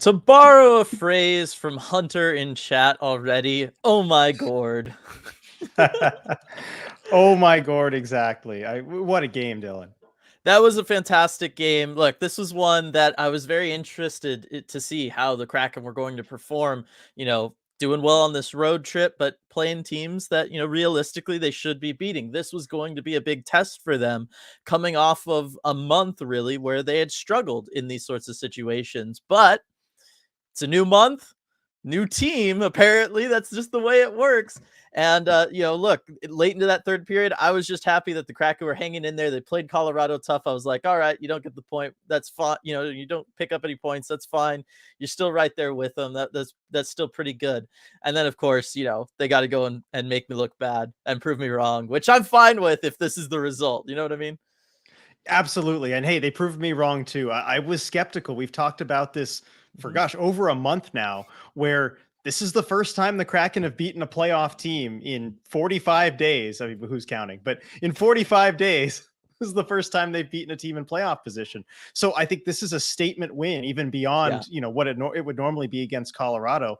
To borrow a phrase from Hunter in chat already, oh my gourd. Oh my god, exactly. What a game, Dylan. That was a fantastic game. Look, this was one that I was very interested to see how the Kraken were going to perform, doing well on this road trip, but playing teams that, realistically they should be beating. This was going to be a big test for them coming off of a month really where they had struggled in these sorts of situations. But it's a new month, new team. Apparently, that's just the way it works. And look, late into that third period, I was just happy that the Kraken were hanging in there. They played Colorado tough. I was like, all right, you don't get the point. That's fine. You don't pick up any points. That's fine. You're still right there with them. That's still pretty good. And then, of course, they got to go and make me look bad and prove me wrong, which I'm fine with if this is the result. You know what I mean? Absolutely. And hey, they proved me wrong too. I was skeptical. We've talked about this for over a month now, where this is the first time the Kraken have beaten a playoff team in 45 days. I mean, who's counting? But in 45 days, this is the first time they've beaten a team in playoff position. So I think this is a statement win, even beyond, what it would normally be against Colorado.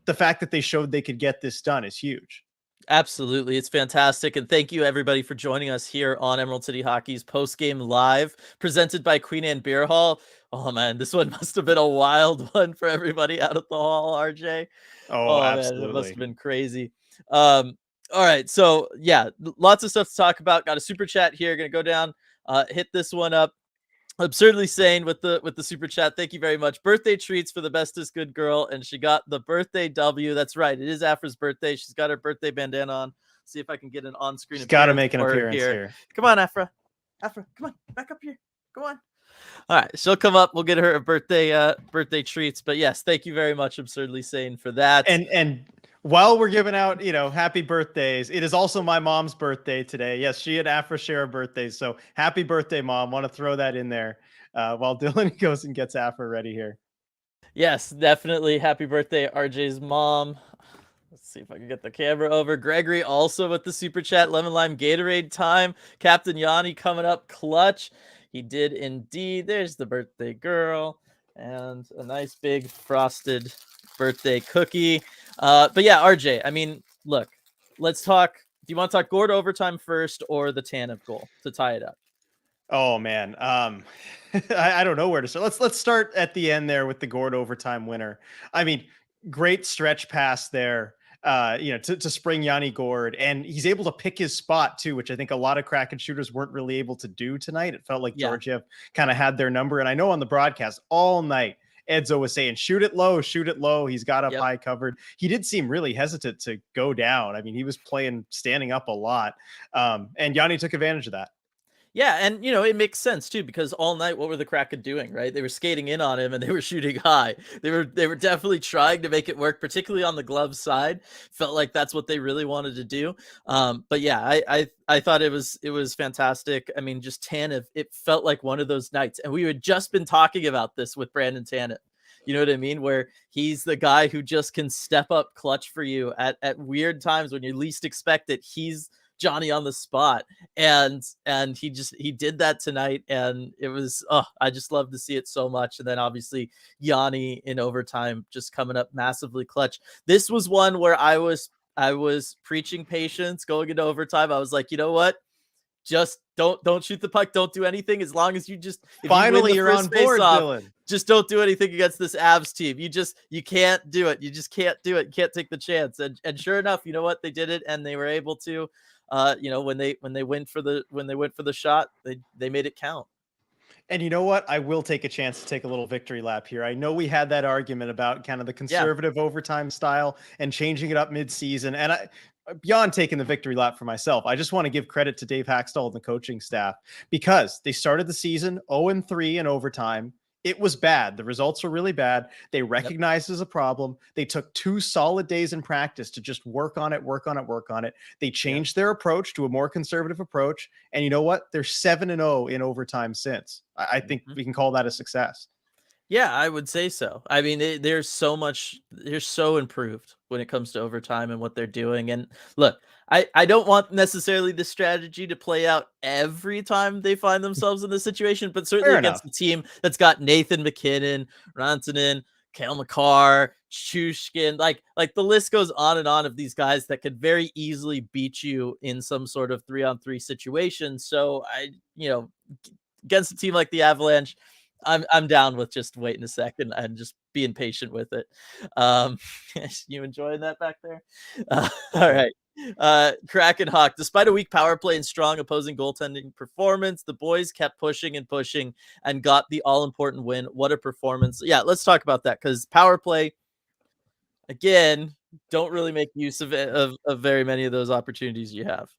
The fact that they showed they could get this done is huge. Absolutely. It's fantastic. And thank you, everybody, for joining us here on Emerald City Hockey's post-game live, presented by Queen Anne Beer Hall. Oh, man, this one must have been a wild one for everybody out at the hall, RJ. Oh, absolutely. Man, it must have been crazy. All right. So, yeah, lots of stuff to talk about. Got a super chat here. Going to go down, hit this one up. Absurdly Sane with the super chat. Thank you very much. Birthday treats for the bestest good girl, and she got the birthday W. That's right. It is Afra's birthday. She's got her birthday bandana on. See if I can get an on-screen. She's got to make an appearance here. Come on, Afra. Afra, come on, back up here. Go on. All right, she'll come up. We'll get her a birthday treats. But yes, thank you very much, Absurdly Sane, for that. And while we're giving out, happy birthdays, it is also my mom's birthday today. Yes, she and Afra share birthdays. So happy birthday, Mom. Want to throw that in there while Dylan goes and gets Afra ready here. Yes, definitely. Happy birthday, RJ's mom. Let's see if I can get the camera over. Gregory also with the super chat. Lemon Lime Gatorade time. Captain Yanni coming up clutch. He did indeed. There's the birthday girl. And a nice big frosted birthday cookie. But yeah, RJ, I mean, look, let's talk. Do you want to talk Gord overtime first or the Tanev goal to tie it up? Oh man. I don't know where to start. Let's start at the end there with the Gord overtime winner. I mean, great stretch pass there. To spring Yanni Gord, and he's able to pick his spot too, which I think a lot of Kraken shooters weren't really able to do tonight. It felt like Georgiev kind of had their number. And I know on the broadcast all night, Edzo was saying, shoot it low. He's got up high covered. He did seem really hesitant to go down. I mean, he was playing standing up a lot. And Yanni took advantage of that. Yeah, and it makes sense too, because all night, what were the Kraken doing, right? They were skating in on him and they were shooting high. They were definitely trying to make it work, particularly on the glove side. Felt like that's what they really wanted to do. But yeah, I thought it was fantastic. I mean, just Tanev, it felt like one of those nights, and we had just been talking about this with Brandon Tanev. You know what I mean? Where he's the guy who just can step up clutch for you at weird times when you least expect it. He's Johnny on the spot, and he did that tonight, and it was I just love to see it so much. And then obviously Yanni in overtime just coming up massively clutch. This was one where I was preaching patience going into overtime. I was like, you know what, just don't shoot the puck, don't do anything, as long as you just finally you're on board, Dylan. Just don't do anything against this Avs team. You can't do it. You just can't do it. You can't take the chance. And sure enough, you know what, they did it, and they were able to. When they went for the shot, they made it count. And you know what? I will take a chance to take a little victory lap here. I know we had that argument about kind of the conservative overtime style and changing it up mid-season. And beyond taking the victory lap for myself, I just want to give credit to Dave Haxtell and the coaching staff, because they started the season 0-3 in overtime. It was bad. The results were really bad. They recognized it as a problem. They took 2 solid days in practice to just work on it. They changed their approach to a more conservative approach. And you know what? They're 7-0 in overtime since. I think we can call that a success. Yeah, I would say so. I mean, they're so improved when it comes to overtime and what they're doing. And look, I don't want necessarily the strategy to play out every time they find themselves in this situation, but certainly against the team that's got Nathan McKinnon, Rantanen, Kale McCarr, Chushkin, like the list goes on and on of these guys that could very easily beat you in some sort of 3-on-3 situation. So against a team like the Avalanche, I'm down with just waiting a second and just being patient with it. Um, you enjoying that back there? All right. Kraken Hawk. Despite a weak power play and strong opposing goaltending performance, the boys kept pushing and pushing and got the all important win. What a performance! Yeah, let's talk about that because power play again don't really make use of it of very many of those opportunities you have.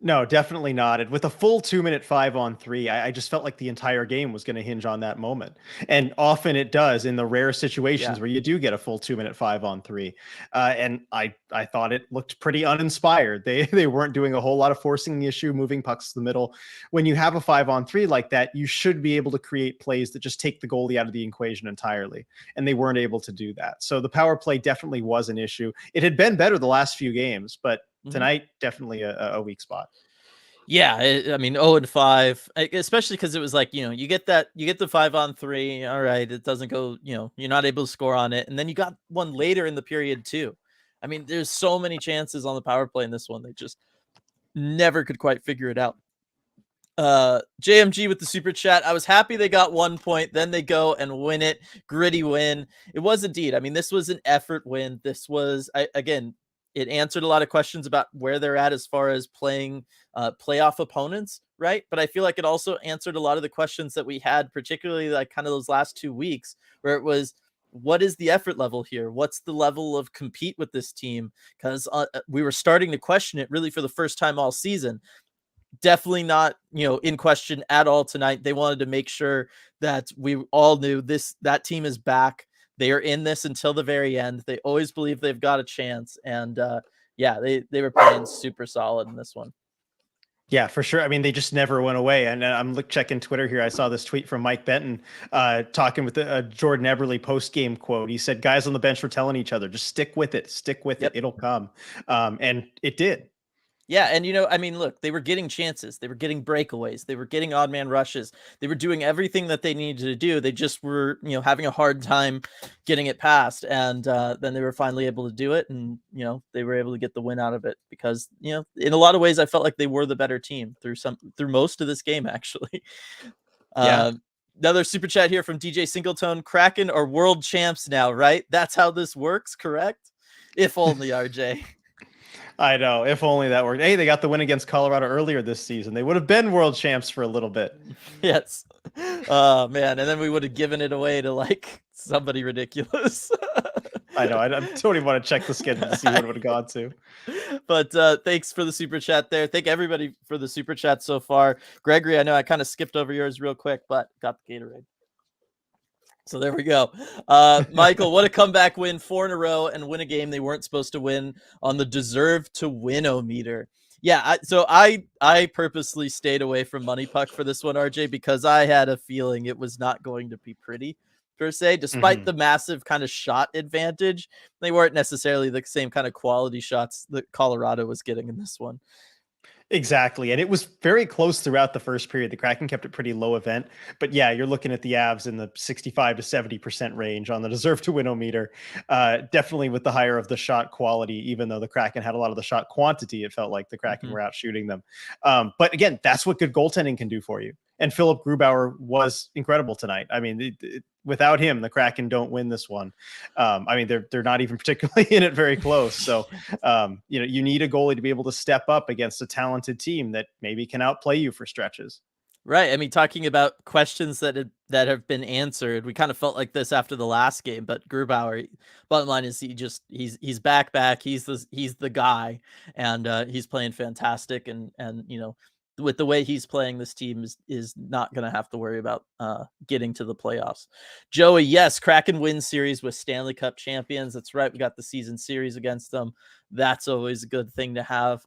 No, definitely not. And with a full 2-minute 5-on-3, I just felt like the entire game was going to hinge on that moment. And often it does in the rare situations where you do get a full 2-minute 5-on-3. And I thought it looked pretty uninspired. They weren't doing a whole lot of forcing the issue, moving pucks to the middle. When you have a 5-on-3 like that, you should be able to create plays that just take the goalie out of the equation entirely. And they weren't able to do that. So the power play definitely was an issue. It had been better the last few games, but tonight, definitely a weak spot. Yeah, I mean 0-5, especially because it was like, you get the 5-on-3. All right, it doesn't go, you're not able to score on it. And then you got one later in the period too. I mean, there's so many chances on the power play in this one. They just never could quite figure it out. JMG with the super chat. I was happy they got 1 point, then they go and win it. Gritty win. It was indeed. I mean, this was an effort win. This was, again, it answered a lot of questions about where they're at as far as playing playoff opponents, right? But I feel like it also answered a lot of the questions that we had, particularly like kind of those last 2 weeks, where it was, what is the effort level here? What's the level of compete with this team? Because we were starting to question it really for the first time all season. Definitely not, in question at all tonight. They wanted to make sure that we all knew that team is back. They are in this until the very end. They always believe they've got a chance. And they were playing super solid in this one. Yeah, for sure. I mean, they just never went away. And I'm checking Twitter here. I saw this tweet from Mike Benton talking with a Jordan Eberle post-game quote. He said, guys on the bench were telling each other, just stick with it. Stick with it. It'll come. And it did. Yeah, and I mean, look, they were getting chances. They were getting breakaways. They were getting odd man rushes. They were doing everything that they needed to do. They just were, having a hard time getting it past. And then they were finally able to do it. And, they were able to get the win out of it because, in a lot of ways, I felt like they were the better team through most of this game, actually. Yeah. Another super chat here from DJ Singletone. Kraken are world champs now, right? That's how this works, correct? If only, RJ. I know. If only that worked. Hey, they got the win against Colorado earlier this season. They would have been world champs for a little bit. Yes. Oh, man. And then we would have given it away to like somebody ridiculous. I know. I don't even want to check the schedule to see what it would have gone to. But thanks for the super chat there. Thank everybody for the super chat so far. Gregory, I know I kind of skipped over yours real quick, but got the Gatorade. So there we go. Michael, what a comeback win, 4 in a row, and win a game they weren't supposed to win on the deserve to win-o-meter. Yeah, so I purposely stayed away from Money Puck for this one, RJ, because I had a feeling it was not going to be pretty, per se. Despite the massive kind of shot advantage, they weren't necessarily the same kind of quality shots that Colorado was getting in this one. Exactly. And it was very close throughout the first period. The Kraken kept it pretty low event. But yeah, you're looking at the Avs in the 65 to 70% range on the deserve to win-o-meter. Definitely with the higher of the shot quality, even though the Kraken had a lot of the shot quantity, it felt like the Kraken were out shooting them. But again, that's what good goaltending can do for you. And Philip Grubauer was incredible tonight. I mean, without him, the Kraken don't win this one. I mean, they're not even particularly in it very close. So, you need a goalie to be able to step up against a talented team that maybe can outplay you for stretches. Right. I mean, talking about questions that have been answered, we kind of felt like this after the last game. But Grubauer, bottom line is he's back. He's the guy, and he's playing fantastic. And with the way he's playing, this team is not going to have to worry about getting to the playoffs. Joey, yes, Kraken wins series with Stanley Cup champions. That's right. We got the season series against them. That's always a good thing to have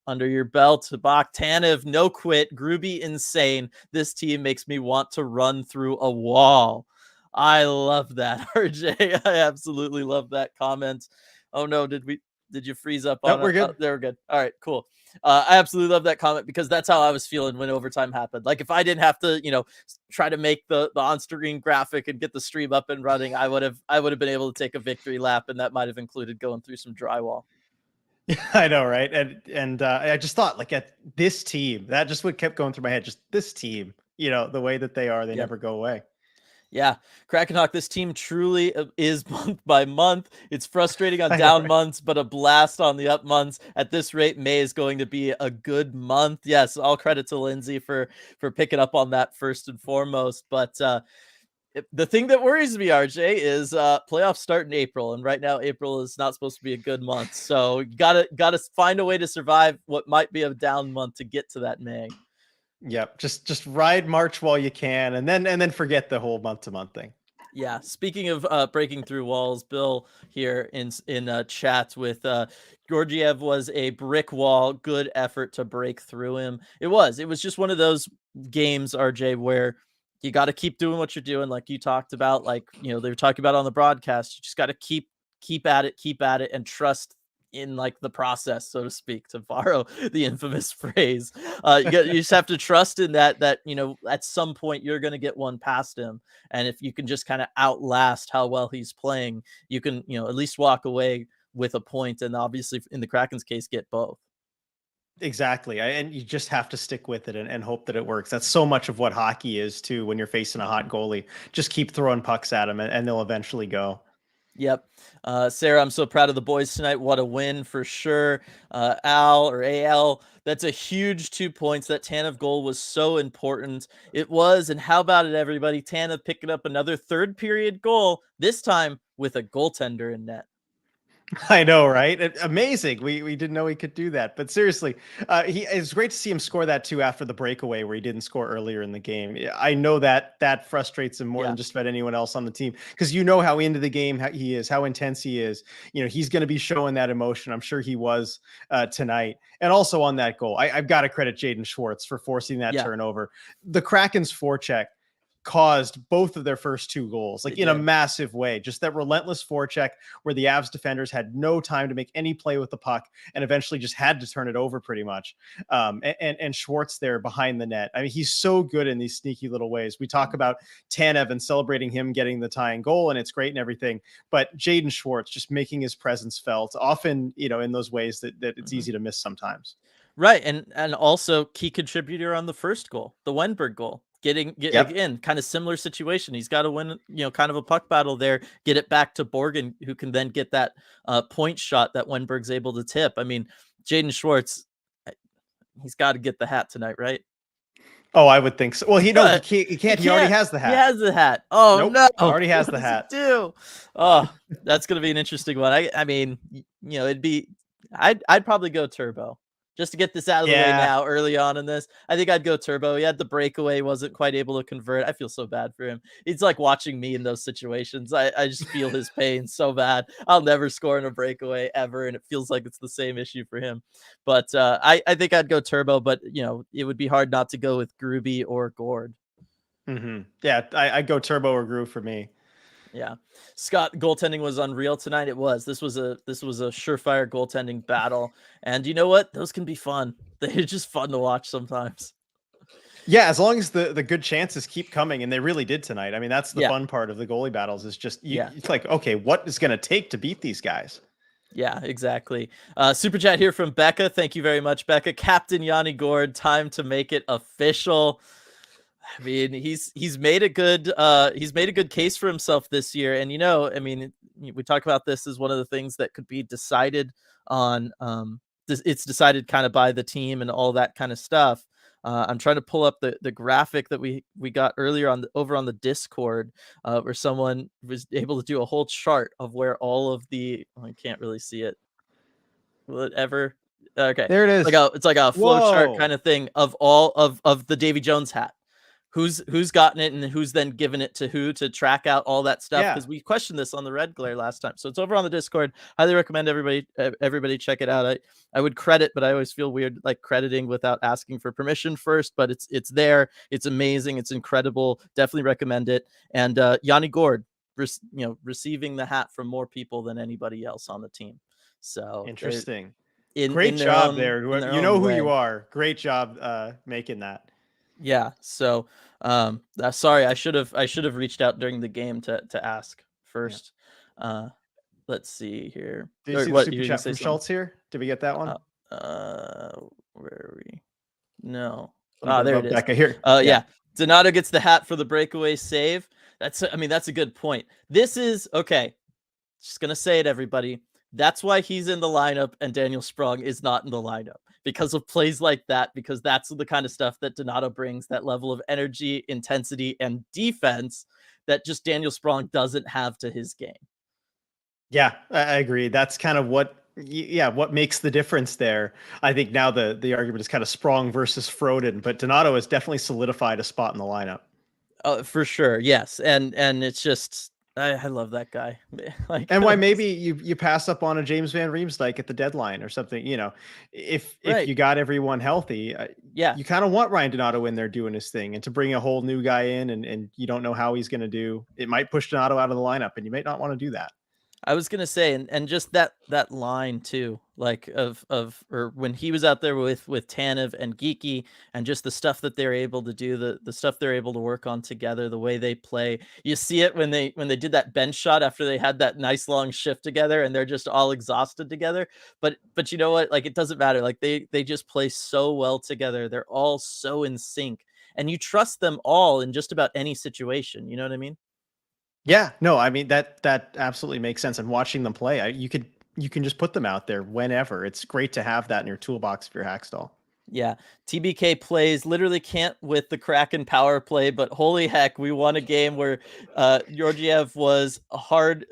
under your belt. Bach Tanev, no quit. Gruby, insane. This team makes me want to run through a wall. I love that, RJ. I absolutely love that comment. Oh no, did Did you freeze up No, on we're it? Oh, good. there we're good. All right, cool. I absolutely love that comment because that's how I was feeling when overtime happened. Like if I didn't have to, try to make the on-screen graphic and get the stream up and running, I would have been able to take a victory lap, and that might have included going through some drywall. I know, right? And I just thought, like, at this team, that just what kept going through my head. Just this team, the way that they are, they Yep. never go away. Yeah, Krakenhawk, this team truly is month by month. It's frustrating on I know, down right? months, but a blast on the up months. At this rate, May is going to be a good month. Yes, all credit to Lindsay for picking up on that first and foremost. But the thing that worries me, RJ, is playoffs start in April, and right now April is not supposed to be a good month. So you gotta find a way to survive what might be a down month to get to that May. Yep. Just ride March while you can, and then forget the whole month to month thing. Yeah. Speaking of breaking through walls, Bill here in chat with Georgiev was a brick wall. Good effort to break through him. It was. It was just one of those games, RJ, where you got to keep doing what you're doing, like you talked about. Like they were talking about on the broadcast. You just got to keep at it, and trust in like the process, so to speak, to borrow the infamous phrase. You just have to trust in that at some point you're going to get one past him, and if you can just kind of outlast how well he's playing, you can at least walk away with a point, and obviously in the Kraken's case, get both. Exactly. And you just have to stick with it and hope that it works. That's so much of what hockey is too. When you're facing a hot goalie, just keep throwing pucks at them, and they'll eventually go. Yep. Sarah, I'm so proud of the boys tonight. What a win for sure. Al or AL, that's a huge 2 points. That Tanev goal was so important. It was. And how about it, everybody? Tanev picking up another third period goal, this time with a goaltender in net. I know, right? Amazing. We didn't know he could do that, but seriously, it's great to see him score that too after the breakaway where he didn't score earlier in the game. I know that frustrates him more Yeah. than just about anyone else on the team because you know how into the game he is, how intense he is. He's going to be showing that emotion. I'm sure he was tonight, and also on that goal. I've got to credit Jaden Schwartz for forcing that Yeah. turnover. The Kraken's forecheck caused both of their first two goals, like in a massive way. Just that relentless forecheck where the Avs defenders had no time to make any play with the puck and eventually just had to turn it over pretty much. And Schwartz there behind the net. I mean, he's so good in these sneaky little ways. We talk about Tanev and celebrating him getting the tying goal, and it's great and everything. But Jaden Schwartz just making his presence felt often, in those ways that it's easy to miss sometimes. Right. And also key contributor on the first goal, the Wenberg goal. Again, kind of similar situation. He's got to win, kind of a puck battle there, get it back to Borgen, who can then get that point shot that Wenberg's able to tip. I mean, Jaden Schwartz, he's got to get the hat tonight, right? Oh, I would think so. Well, he can't. He already has the hat. He has the hat. Oh, nope, no. already has what the does hat. He do? Oh, that's going to be an interesting one. I mean, it'd be, I'd probably go turbo. Just to get this out of the way now, early on in this. I think I'd go turbo. He had the breakaway, wasn't quite able to convert. I feel so bad for him. It's like watching me in those situations. I just feel his pain so bad. I'll never score in a breakaway ever, and it feels like it's the same issue for him. But I think I'd go turbo, but it would be hard not to go with Groovy or Gord. Mm-hmm. Yeah, I'd go turbo or groove for me. Yeah. Scott, goaltending was unreal tonight. It was. This was a surefire goaltending battle. And you know what? Those can be fun. They're just fun to watch sometimes. Yeah, as long as the good chances keep coming, and they really did tonight. I mean, that's the fun part of the goalie battles is just it's like, okay, what is going to take to beat these guys? Yeah, exactly. Super chat here from Becca. Thank you very much, Becca. Captain Yanni Gord, time to make it official. I mean, he's made a good case for himself this year, and I mean, we talk about this as one of the things that could be decided on. It's decided kind of by the team and all that kind of stuff. I'm trying to pull up the graphic that we got earlier over on the Discord, where someone was able to do a whole chart of where all of I can't really see it. Will it ever? Okay, there it is. It's like a flow chart kind of thing of all of the Davy Jones hat. Who's gotten it and who's then given it to who to track out all that stuff, because we questioned this on the Red Glare last time. So it's over on the Discord. Highly recommend everybody check it out. I would credit, but I always feel weird like crediting without asking for permission first, but it's there. It's amazing. It's incredible. Definitely recommend it. And Yanni Gord, receiving the hat from more people than anybody else on the team. So they're Interesting. in Great their job own there. in their You own know who you way. are. Great job making that. Yeah. So sorry, I should have reached out during the game to ask Yeah. first. Uh let's see here. Did you Or see the what, super you gonna chat say from something? Schultz here? Did we get that one? Uh, uh where are we? No. Something There it about is. Becca here. Yeah. Yeah. Donato gets the hat for the breakaway save. That's a good point. This is okay. Just gonna say it, everybody. That's why he's in the lineup and Daniel Sprong is not in the lineup, because of plays like that. Because that's the kind of stuff that Donato brings, that level of energy, intensity, and defense that just Daniel Sprong doesn't have to his game. Yeah, I agree. That's kind of what makes the difference there. I think now the argument is kind of Sprong versus Froden, but Donato has definitely solidified a spot in the lineup. For sure, yes, and it's just I love that guy. Like, And why maybe you pass up on a James Van Riemsdyk at the deadline or something, if right, you got everyone healthy, yeah. you kind of want Ryan Donato in there doing his thing, and to bring a whole new guy in and you don't know how he's going to do, it might push Donato out of the lineup and you might not want to do that. I was gonna say, and just that line too, like of or when he was out there with Tanev and Geeky, and just the stuff that they're able to do, the stuff they're able to work on together, the way they play. You see it when they did that bench shot after they had that nice long shift together, and they're just all exhausted together. But you know what? Like, it doesn't matter. Like, they just play so well together. They're all so in sync, and you trust them all in just about any situation. You know what I mean? Yeah, no, I mean that absolutely makes sense. And watching them play, you can just put them out there whenever. It's great to have that in your toolbox for your Hackstall. Yeah, TBK plays literally can't with the Kraken power play, but holy heck, we won a game where Georgiev was a hard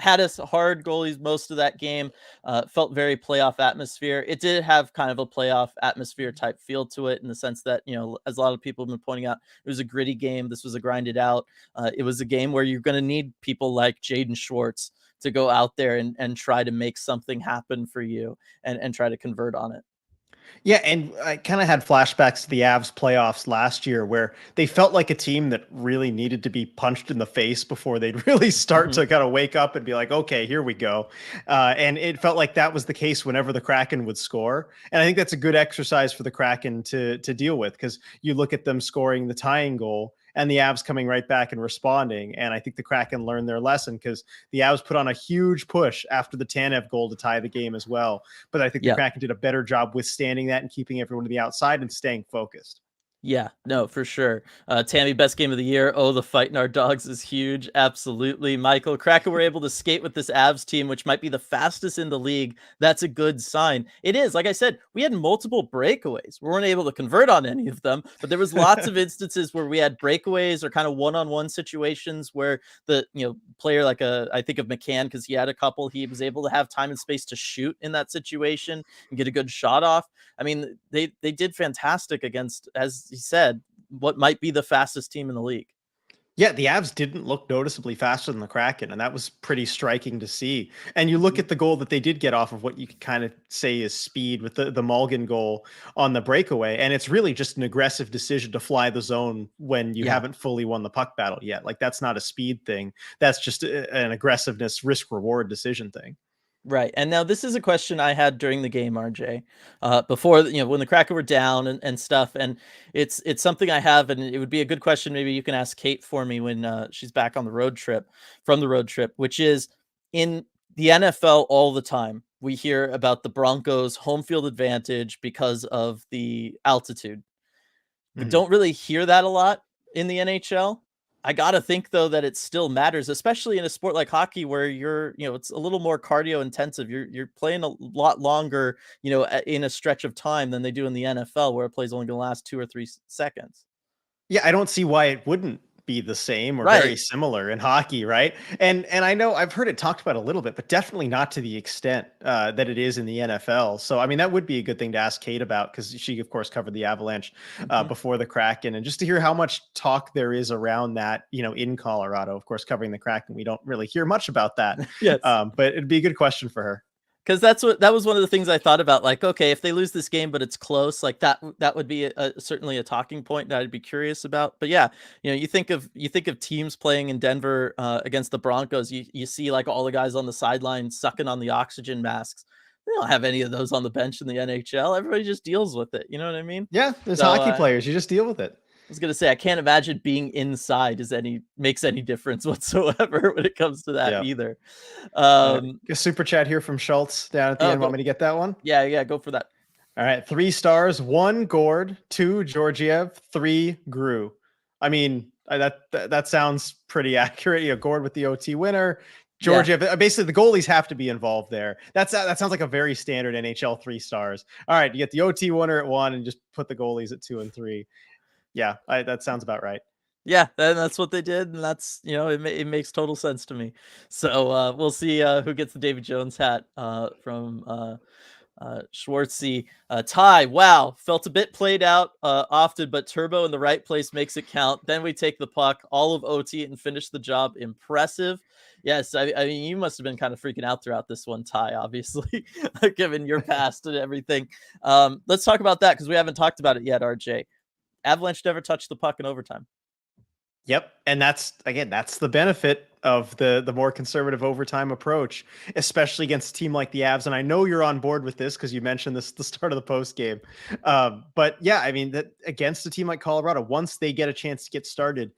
had us hard goalies most of that game. Felt very playoff atmosphere. It did have kind of a playoff atmosphere type feel to it, in the sense that, as a lot of people have been pointing out, it was a gritty game. This was a grinded out. It was a game where you're going to need people like Jaden Schwartz to go out there and try to make something happen for you, and try to convert on it. Yeah, and I kind of had flashbacks to the Avs playoffs last year where they felt like a team that really needed to be punched in the face before they'd really start Mhm. to kind of wake up and be like, okay, here we go. And it felt like that was the case whenever the Kraken would score. And I think that's a good exercise for the Kraken to deal with, because you look at them scoring the tying goal and the Avs coming right back and responding. And I think the Kraken learned their lesson, because the Avs put on a huge push after the Tanev goal to tie the game as well. But I think the Yeah. Kraken did a better job withstanding that and keeping everyone to the outside and staying focused. Yeah, no, for sure. Tammy, best game of the year. Oh, the fight in our dogs is huge. Absolutely. Michael, Kraken were able to skate with this Avs team, which might be the fastest in the league. That's a good sign. It is. Like I said, we had multiple breakaways. We weren't able to convert on any of them, but there was lots of instances where we had breakaways or kind of one-on-one situations where the player, like I think of McCann, because he had a couple, he was able to have time and space to shoot in that situation and get a good shot off. I mean, they did fantastic against, as he said, what might be the fastest team in the league. Yeah, the Avs didn't look noticeably faster than the Kraken, and that was pretty striking to see. And you look Mhm. at the goal that they did get off of what you could kind of say is speed with the Mulligan goal on the breakaway, and it's really just an aggressive decision to fly the zone when you Yeah. haven't fully won the puck battle yet. Like, that's not a speed thing. That's just an aggressiveness risk reward decision thing. Right. And now this is a question I had during the game, RJ, before, when the Kraken were down and stuff. And it's something I have, and it would be a good question. Maybe you can ask Kate for me when she's back on the road trip, from the road trip, which is, in the NFL all the time, we hear about the Broncos' home field advantage because of the altitude. We Mhm. don't really hear that a lot in the NHL. I gotta think, though, that it still matters, especially in a sport like hockey, where it's a little more cardio intensive. You're playing a lot longer, in a stretch of time, than they do in the NFL, where a play's only gonna last 2 or 3 seconds. Yeah, I don't see why it wouldn't be the same or very Right. similar in hockey, right? And I know I've heard it talked about a little bit, but definitely not to the extent that it is in the NFL. So I mean, that would be a good thing to ask Kate about, because she, of course, covered the Avalanche Mhm. before the Kraken, and just to hear how much talk there is around that, in Colorado. Of course, covering the Kraken, we don't really hear much about that, Yes. but it'd be a good question for her. Because that was one of the things I thought about. Like, okay, if they lose this game, but it's close, like that would be certainly a talking point that I'd be curious about. But yeah, you think of teams playing in Denver against the Broncos. You see like all the guys on the sideline sucking on the oxygen masks. They don't have any of those on the bench in the NHL. Everybody just deals with it. You know what I mean? Yeah, there's So hockey players. You just deal with it. I was gonna say I can't imagine being inside makes any difference whatsoever when it comes to that Yeah. either. A super chat here from Schultz down at the end. Want me to get that one? Yeah, go for that. All right, 3 stars, 1 Gord, 2 Georgiev, 3 Grew. I mean, that sounds pretty accurate. You know, Gord with the OT winner, Georgiev. Yeah. Basically, the goalies have to be involved there. That sounds like a very standard NHL 3 stars. All right, you get the OT winner at 1 and just put the goalies at 2 and 3. Yeah, that sounds about right. Yeah, that's what they did, and that's it makes total sense to me. So we'll see who gets the David Jones hat from Schwartzy. Ty, wow, felt a bit played out often, but Turbo in the right place makes it count. Then we take the puck, all of OT, and finish the job. Impressive. Yes, I mean, you must have been kind of freaking out throughout this one, Ty, obviously, given your past and everything. Let's talk about that because we haven't talked about it yet, RJ. Avalanche never touched the puck in overtime. Yep. And that's the benefit of the more conservative overtime approach, especially against a team like the Avs. And I know you're on board with this because you mentioned this at the start of the post game. But yeah, I mean, that against a team like Colorado, once they get a chance to get started,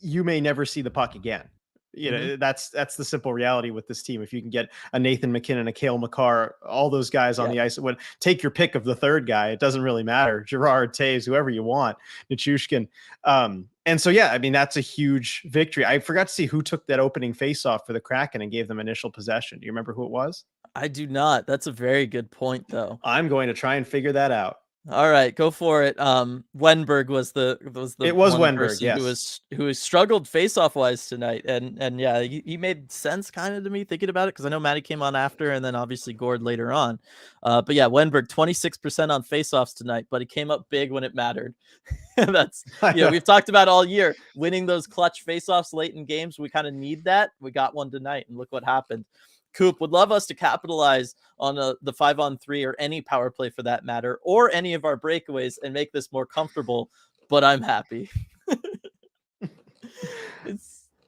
you may never see the puck again. You know, that's the simple reality with this team. If you can get a Nathan McKinnon, a Cale Makar, all those guys on the ice, take your pick of the third guy. It doesn't really matter. Gerard, Taves, whoever you want, Nichushkin. And so, yeah, I mean, that's a huge victory. I forgot to see who took that opening faceoff for the Kraken and gave them initial possession. Do you remember who it was? I do not. That's a very good point, though. I'm going to try and figure that out. All right, go for it. Wenberg was the it was one Wenberg, person yes. who has struggled face-off wise tonight, and yeah, he made sense kind of to me thinking about it because I know Matty came on after, and then obviously Gord later on. But yeah, Wenberg 26% on face-offs tonight, but he came up big when it mattered. That's we've talked about all year winning those clutch face-offs late in games. We kind of need that. We got one tonight, and look what happened. Coop would love us to capitalize on the 5-on-3 or any power play for that matter, or any of our breakaways and make this more comfortable, but I'm happy.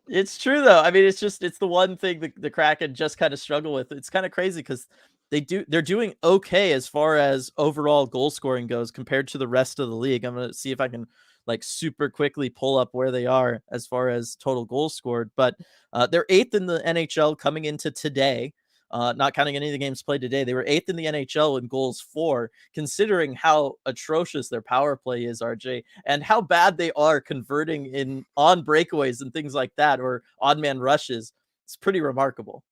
It's true though. I mean, it's the one thing the Kraken just kind of struggle with. It's kind of crazy because they're doing okay as far as overall goal scoring goes compared to the rest of the league. I'm going to see if I can super quickly pull up where they are as far as total goals scored, but they're 8th in the NHL coming into today. Not counting any of the games played today, they were 8th in the NHL in goals for, considering how atrocious their power play is, RJ, and how bad they are converting on breakaways and things like that, or odd man rushes. It's pretty remarkable.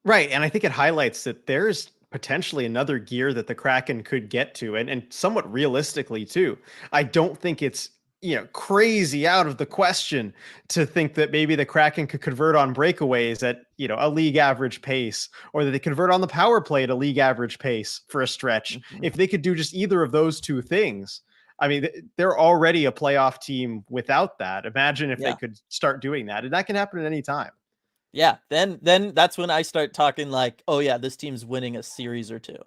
Right. And I think it highlights that there's potentially another gear that the Kraken could get to, and somewhat realistically too. I don't think it's crazy out of the question to think that maybe the Kraken could convert on breakaways at, a league average pace, or that they convert on the power play at a league average pace for a stretch. If they could do just either of those two things, I mean, they're already a playoff team without that. Imagine if they could start doing that, and that can happen at any time. Yeah. Then that's when I start talking like, oh yeah, this team's winning a series or two.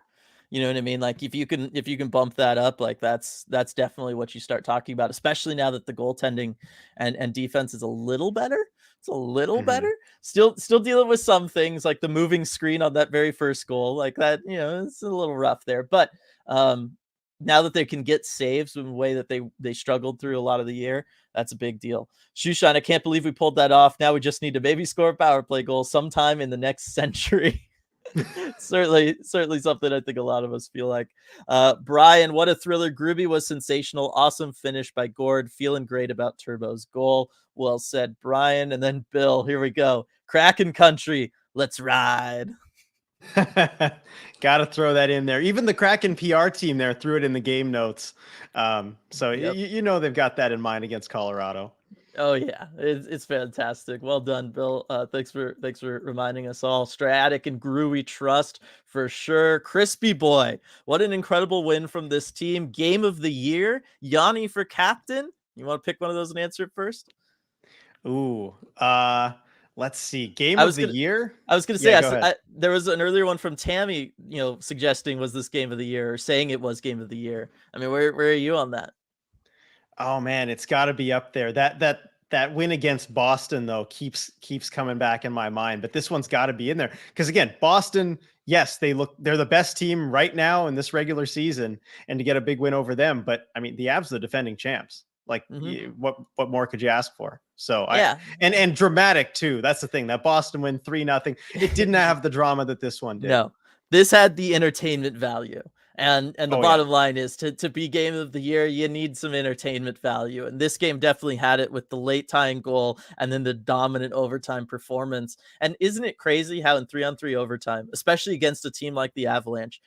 You know what I mean? Like if you can bump that up, like that's definitely what you start talking about, especially now that the goaltending and defense is a little better. It's a little better. Still dealing with some things like the moving screen on that very first goal, like that, it's a little rough there. But now that they can get saves in a way that they struggled through a lot of the year, that's a big deal. Shushan, I can't believe we pulled that off. Now we just need to maybe score a power play goal sometime in the next century. certainly something I think a lot of us feel like. Brian, what a thriller. Gruby was sensational. Awesome finish by Gord. Feeling great about Turbo's goal. Well said, Brian. And then Bill, here we go. Kraken country. Let's ride. Got to throw that in there. Even the Kraken PR team there threw it in the game notes. So yep. They've got that in mind against Colorado. Oh yeah, it's fantastic. Well done, Bill. Thanks for reminding us all. Stratic and Gru we trust for sure. Crispy boy, what an incredible win from this team. Game of the year, Yanni for captain. You want to pick one of those and answer it first? Ooh, Let's see. Game I of was the gonna year? I was gonna say Yeah, go ahead. there was an earlier one from Tammy, suggesting was this game of the year or saying it was game of the year. I mean, where are you on that? Oh man, it's got to be up there. That win against Boston though keeps coming back in my mind. But this one's got to be in there because again, Boston, yes, they're the best team right now in this regular season, and to get a big win over them. But I mean, the Avs are the defending champs. Like, Hmm. what more could you ask for? So Yeah. and dramatic too. That's the thing. That Boston win 3-0. It didn't have the drama that this one did. No, this had the entertainment value. And the Oh yeah. bottom line is to be game of the year, you need some entertainment value. And this game definitely had it with the late tying goal and then the dominant overtime performance. And isn't it crazy how in 3-on-3 overtime, especially against a team like the Avalanche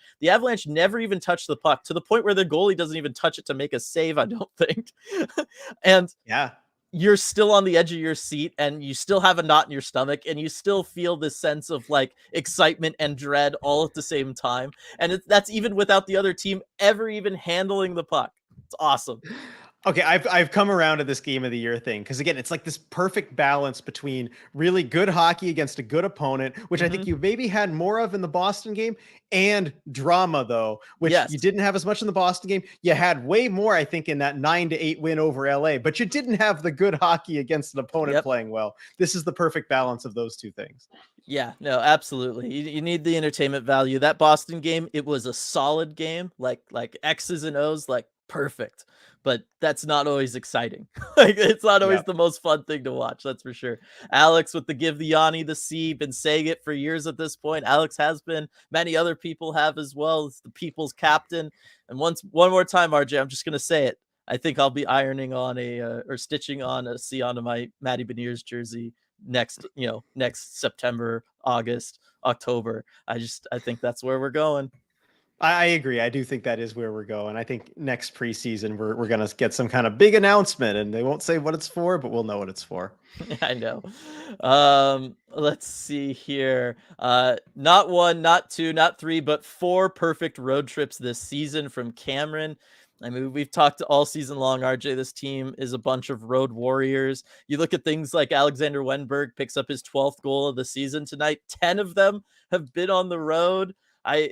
never even touched the puck to the point where the goalie doesn't even touch it to make a save, I don't think. And Yeah. you're still on the edge of your seat and you still have a knot in your stomach and you still feel this sense of like excitement and dread all at the same time. And that's even without the other team ever even handling the puck. It's awesome. Okay, I've come around to this game of the year thing because again, it's like this perfect balance between really good hockey against a good opponent, which I think Hmm. you maybe had more of in the Boston game, and drama though, which you Yes. didn't have as much in the Boston game. You had way more, I think, in that 9-8 win over LA, but you didn't have the good hockey against an opponent Yep. playing well. This is the perfect balance of those two things. Yeah, no, absolutely. You need the entertainment value. That Boston game, it was a solid game, like X's and O's, like perfect. But that's not always exciting. Like it's not always Yeah. the most fun thing to watch, that's for sure. Alex with the give the Yanni the C, been saying it for years at this point. Alex has been, many other people have as well. It's the people's captain. And one more time, RJ, I'm just gonna say it. I think I'll be ironing on or stitching on a C onto my Matty Beniers jersey next September, August, October. I think that's where we're going. I agree. I do think that is where we're going. I think next preseason we're gonna get some kind of big announcement, and they won't say what it's for, but we'll know what it's for. I know. Let's see here. Not one, not two, not three, but four perfect road trips this season from Cameron. I mean, we've talked all season long, RJ. This team is a bunch of road warriors. You look at things like Alexander Wenberg picks up his 12th goal of the season tonight. 10 of them have been on the road. I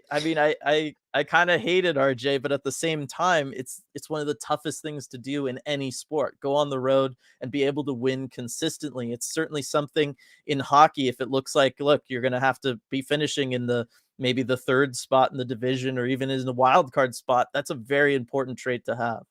kind of hate it, RJ, but at the same time, it's one of the toughest things to do in any sport. Go on the road and be able to win consistently. It's certainly something in hockey. If it looks like, look, you're going to have to be finishing in maybe the third spot in the division or even in the wild card spot, that's a very important trait to have.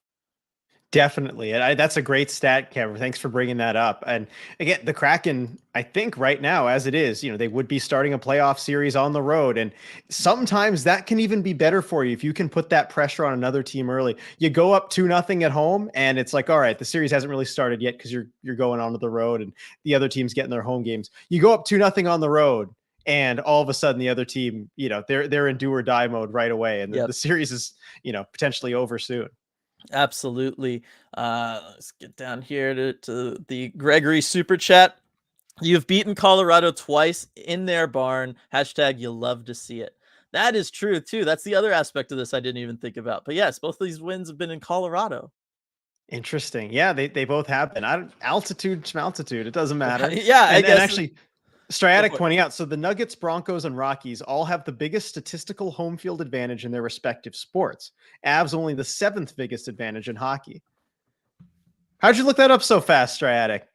Definitely. And that's a great stat, Kevin. Thanks for bringing that up. And again, the Kraken, I think right now, as it is, they would be starting a playoff series on the road. And sometimes that can even be better for you if you can put that pressure on another team early. You go up 2-0 at home, and it's like, all right, the series hasn't really started yet because you're going onto the road and the other team's getting their home games. You go up 2-0 on the road, and all of a sudden the other team, they're in do or die mode right away. And the Yep. series is, potentially over soon. Absolutely. Let's get down here to the Gregory super chat. You've beaten Colorado twice in their barn. Hashtag you love to see it. That is true too. That's the other aspect of this I didn't even think about. But yes, both of these wins have been in Colorado. Interesting. Yeah, they both have been. Altitude, schmaltitude, it doesn't matter. Yeah, I And guess. actually, Go Striatic for it. pointing out, so the Nuggets, Broncos, and Rockies all have the biggest statistical home field advantage in their respective sports. Avs only the seventh biggest advantage in hockey. How'd you look that up so fast, Striatic?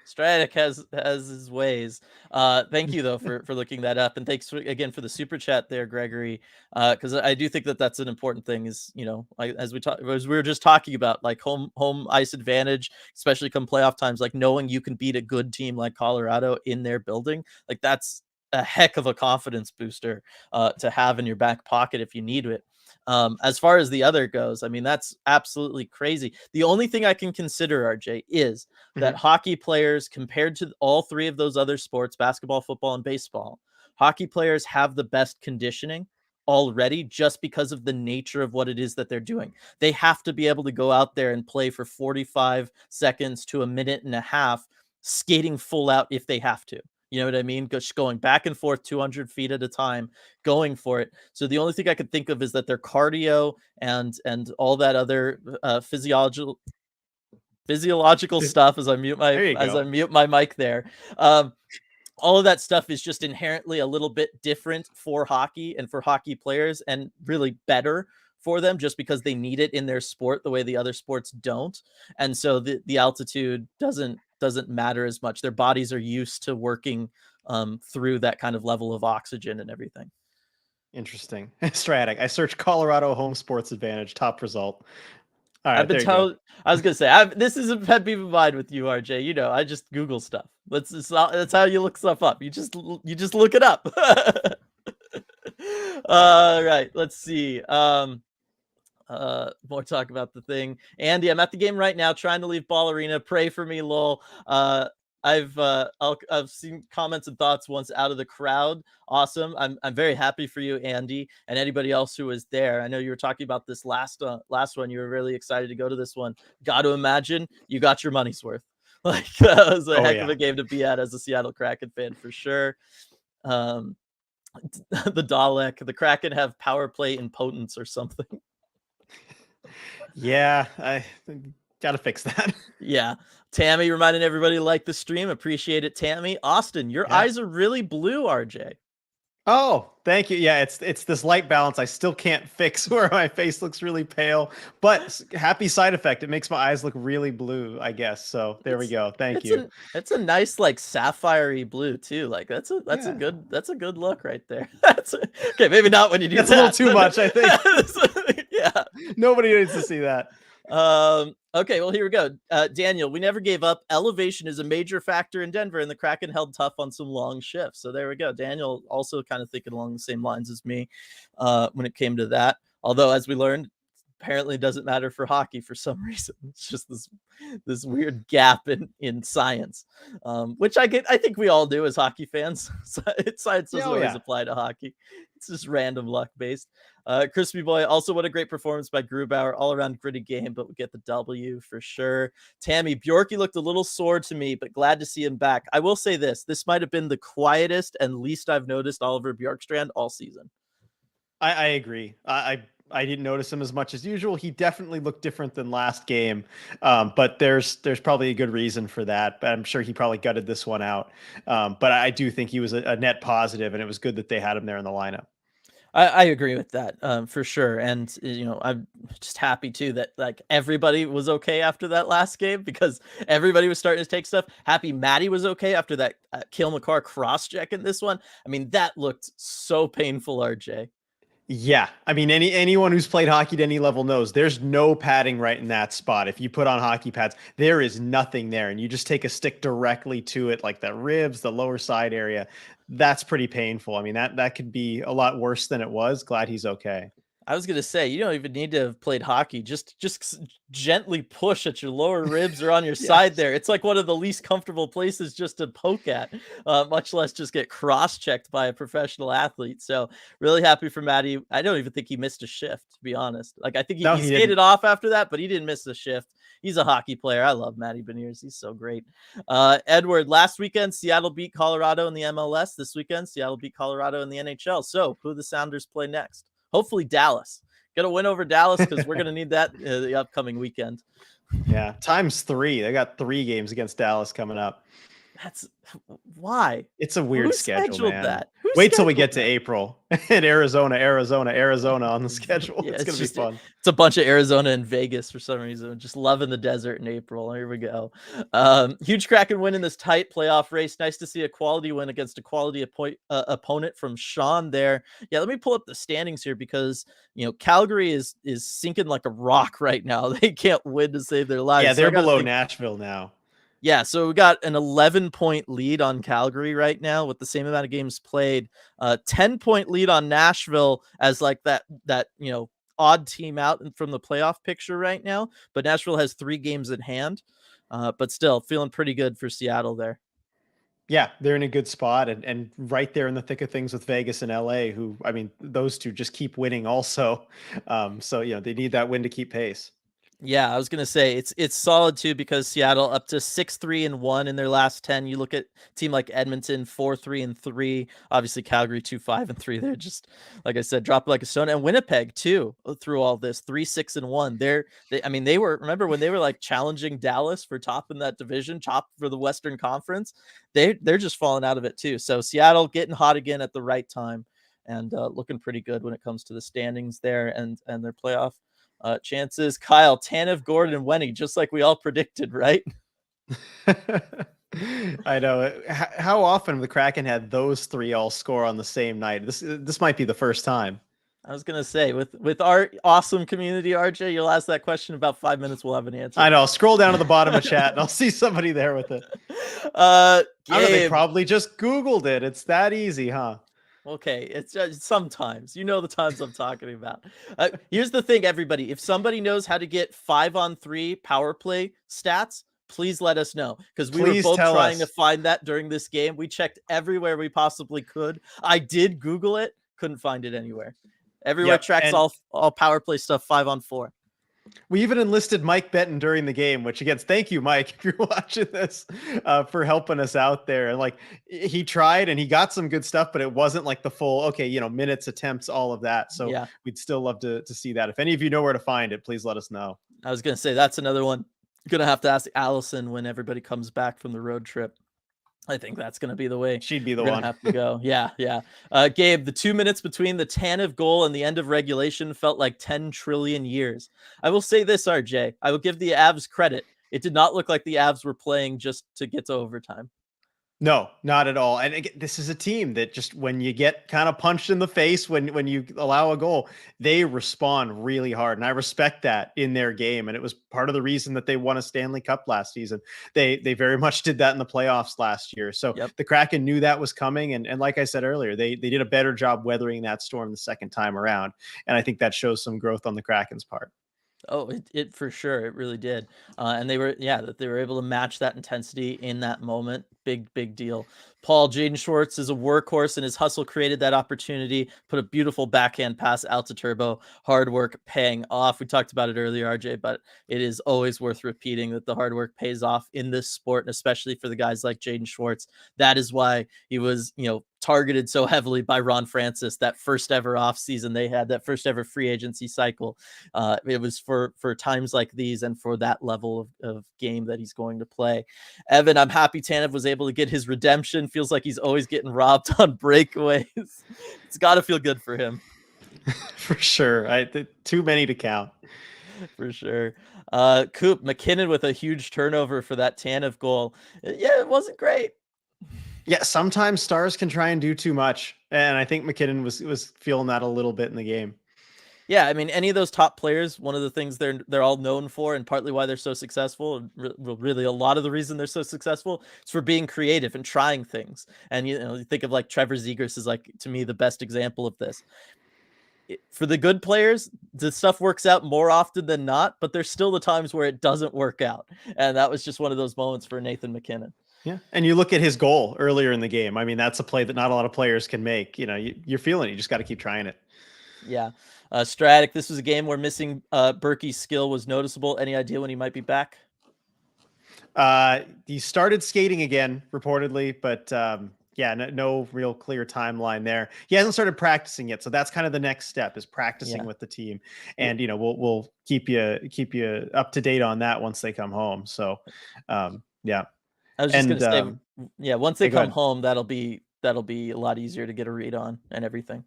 Stratic has his ways. Thank you though for looking that up, and thanks again for the super chat there, Gregory. Because I do think that that's an important thing. Is like as we were just talking about, like home ice advantage, especially come playoff times, like knowing you can beat a good team like Colorado in their building, like that's a heck of a confidence booster to have in your back pocket if you need it. As far as the other goes, I mean, that's absolutely crazy. The only thing I can consider, RJ, is that Mhm. hockey players, compared to all three of those other sports, basketball, football, and baseball, hockey players have the best conditioning already just because of the nature of what it is that they're doing. They have to be able to go out there and play for 45 seconds to a minute and a half, skating full out if they have to. You know what I mean? Just going back and forth 200 feet at a time, going for it. So the only thing I could think of is that their cardio and all that other physiological stuff as I mute There you my go. mic there. Um, all of that stuff is just inherently a little bit different for hockey and for hockey players, and really better for them just because they need it in their sport the way the other sports don't. And so the altitude doesn't matter as much. Their bodies are used to working through that kind of level of oxygen and everything. Interesting. Stratic. I searched Colorado home sports advantage, top result. All I've right, been there you go. told. I was gonna say this is a pet peeve of mine with you, RJ. You know, I just Google stuff. That's how you look stuff up. You just look it up. All right, let's see. More talk about the thing. Andy, I'm at the game right now trying to leave ball arena. Pray for me, lol. I've seen comments and thoughts once out of the crowd. Awesome. I'm very happy for you, Andy, and anybody else who was there. I know you were talking about this last one. You were really excited to go to this one. Got to imagine you got your money's worth. Like, that was a Oh heck of yeah. a game to be at as a Seattle Kraken fan for sure. Um, the Dalek, the Kraken have power play impotence or something. Yeah, I gotta fix that. Yeah. Tammy reminding everybody to like the stream. Appreciate it, Tammy. Austin, your Yeah. eyes are really blue, RJ. Oh, thank you. Yeah, it's this light balance I still can't fix where my face looks really pale, but happy side effect. It makes my eyes look really blue, I guess. So there we It's go. Thank it's you. a nice like sapphire blue too. Like Yeah. that's a good look right there. Okay, maybe not when you do That's a little that. too much, I think. Yeah. Nobody needs to see that. Okay, well, here we go. Daniel, we never gave up. Elevation is a major factor in Denver, and the Kraken held tough on some long shifts. So there we go. Daniel also kind of thinking along the same lines as me when it came to that. Although, as we learned, apparently doesn't matter for hockey for some reason. It's just this weird gap in science, which I think we all do as hockey fans. Science Yeah, doesn't oh always yeah. apply to hockey. It's just random luck based. Crispy Boy, also what a great performance by Grubauer. All around gritty game, but we get the W for sure. Tammy, Bjorky looked a little sore to me, but glad to see him back. I will say this might have been the quietest and least I've noticed Oliver Bjorkstrand all season. I agree. I didn't notice him as much as usual. He definitely looked different than last game, but there's probably a good reason for that. But I'm sure he probably gutted this one out. But I do think he was a net positive, and it was good that they had him there in the lineup. I agree with that for sure, and you know I'm just happy too that like everybody was okay after that last game because everybody was starting to take stuff. Happy Maddie was okay after that Kill McCarr cross check in this one. I mean that looked so painful, RJ. Yeah, I mean, anyone who's played hockey to any level knows there's no padding right in that spot. If you put on hockey pads, there is nothing there, and you just take a stick directly to it, like the ribs, the lower side area. That's pretty painful. I mean, that could be a lot worse than it was. Glad he's okay. I was gonna say you don't even need to have played hockey. Just gently push at your lower ribs or on your side Yes. there. It's like one of the least comfortable places just to poke at, much less just get cross checked by a professional athlete. So really happy for Maddie. I don't even think he missed a shift, to be honest. Like I think No, he he didn't. skated off after that, but he didn't miss a shift. He's a hockey player. I love Matty Beniers. He's so great. Edward, last weekend, Seattle beat Colorado in the MLS. This weekend, Seattle beat Colorado in the NHL. So who the Sounders play next? Hopefully Dallas. Get a win over Dallas because we're going to need that the upcoming weekend. Yeah, ×3. They got 3 games against Dallas coming up. That's why. It's a weird Who schedule, scheduled man. that? Who Wait till we get to scheduled that? April and Arizona on the schedule. Yeah, It's gonna be fun. It's a bunch of Arizona and Vegas for some reason. Just loving the desert in April. Here we go. Huge Kraken win in this tight playoff race. Nice to see a quality win against a quality opponent from Sean there. Yeah, let me pull up the standings here because you know Calgary is sinking like a rock right now. They can't win to save their lives. Yeah, So I they're gotta below think, Nashville now. yeah, so we got an 11-point lead on Calgary right now with the same amount of games played. 10-point lead on Nashville as like that you know odd team out from the playoff picture right now. But Nashville has 3 games in hand. But still feeling pretty good for Seattle there. Yeah, they're in a good spot and right there in the thick of things with Vegas and LA, who I mean, those two just keep winning also. So you know, they need that win to keep pace. Yeah, I was gonna say it's solid too because Seattle up to 6-3-1 in their last 10. You look at a team like Edmonton 4-3-3, obviously Calgary 2-5-3. They're just like I said, drop like a stone. And Winnipeg too through all this 3-6-1. I mean they were remember when they were like challenging Dallas for top in that division, top for the Western Conference. They're just falling out of it too. So Seattle getting hot again at the right time and looking pretty good when it comes to the standings there and their playoff chances. Kyle, Tanev, Gordon, and Wenny, just like we all predicted, right? I know. How often have the Kraken had those three all score on the same night? This might be the first time. I was gonna say with our awesome community, RJ, you'll ask that question in about 5 minutes. We'll have an answer. I know. Scroll down to the bottom of chat, and I'll see somebody there with it. I don't know. They probably just Googled it. It's that easy, huh? Okay, it's just sometimes. You know the times I'm talking about. Here's the thing, everybody. If somebody knows how to get 5-on-3 power play stats, please let us know. Because we were both trying to find that during this game. We checked everywhere we possibly could. I did Google it, couldn't find it anywhere. Everywhere tracks all power play stuff 5-on-4. We even enlisted Mike Benton during the game, which again, thank you, Mike, if you're watching this, for helping us out there. And like he tried and he got some good stuff, but it wasn't like the full, okay, minutes, attempts, all of that. So we'd still love to see that. If any of you know where to find it, please let us know. I was going to say that's another one. Gonna have to ask Allison when everybody comes back from the road trip. I think that's going to be the way she'd be the one. Have to go. Yeah. Gabe, the 2 minutes between the Tanev goal and the end of regulation felt like 10 trillion years. I will say this, RJ. I will give the Avs credit. It did not look like the Avs were playing just to get to overtime. No, not at all. And again, this is a team that just when you get kind of punched in the face, when you allow a goal, they respond really hard. And I respect that in their game. And it was part of the reason that they won a Stanley Cup last season. They very much did that in the playoffs last year. So the Kraken knew that was coming. And like I said earlier, they did a better job weathering that storm the second time around. And I think that shows some growth on the Kraken's part. Oh, it for sure. It really did. And they were able to match that intensity in that moment. Big deal. Paul, Jaden Schwartz is a workhorse and his hustle created that opportunity, put a beautiful backhand pass out to Turbo. Hard work paying off. We talked about it earlier, RJ, but it is always worth repeating that the hard work pays off in this sport, and especially for the guys like Jaden Schwartz. That is why he was, targeted so heavily by Ron Francis that first ever off season they had, that first ever free agency cycle. It was for times like these and for that level of game that he's going to play. Evan, I'm happy Tanev was able to get his redemption. Feels like he's always getting robbed on breakaways. It's got to feel good for him. For sure. Too many to count. For sure. Coop, McKinnon with a huge turnover for that Tanev goal. Yeah, it wasn't great. Yeah, sometimes stars can try and do too much, and I think McKinnon was feeling that a little bit in the game. Yeah, I mean, any of those top players, one of the things they're all known for, and partly why they're so successful, really a lot of the reason they're so successful, is for being creative and trying things. And you think of like Trevor Zegras is like, to me, the best example of this. For the good players, the stuff works out more often than not, but there's still the times where it doesn't work out, and that was just one of those moments for Nathan McKinnon. Yeah. And you look at his goal earlier in the game. I mean, that's a play that not a lot of players can make. You're feeling it. You just got to keep trying it. Yeah. Stratic, this was a game where missing Berkey's skill was noticeable. Any idea when he might be back? He started skating again, reportedly, but no real clear timeline there. He hasn't started practicing yet. So that's kind of the next step, is practicing with the team. And, we'll keep you up to date on that once they come home. So, yeah. I was just going to say, once they come home, that'll be a lot easier to get a read on and everything.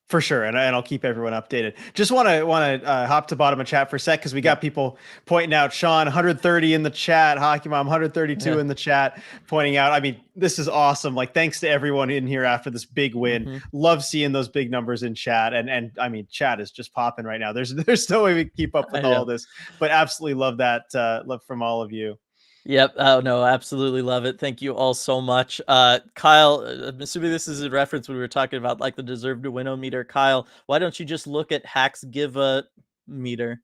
For sure, and I'll keep everyone updated. Just want to hop to bottom of chat for a sec because we got people pointing out. Sean, 130 in the chat. Hockey Mom, 132 in the chat, pointing out. I mean, this is awesome. Like, thanks to everyone in here after this big win. Love seeing those big numbers in chat, and I mean, chat is just popping right now. There's no way we can keep up with all of this, but absolutely love that. Love from all of you. Yep. Oh no, absolutely love it. Thank you all so much. Kyle, I'm assuming this is a reference when we were talking about like the deserve to win-o-meter. Kyle, why don't you just look at Hacks give a meter?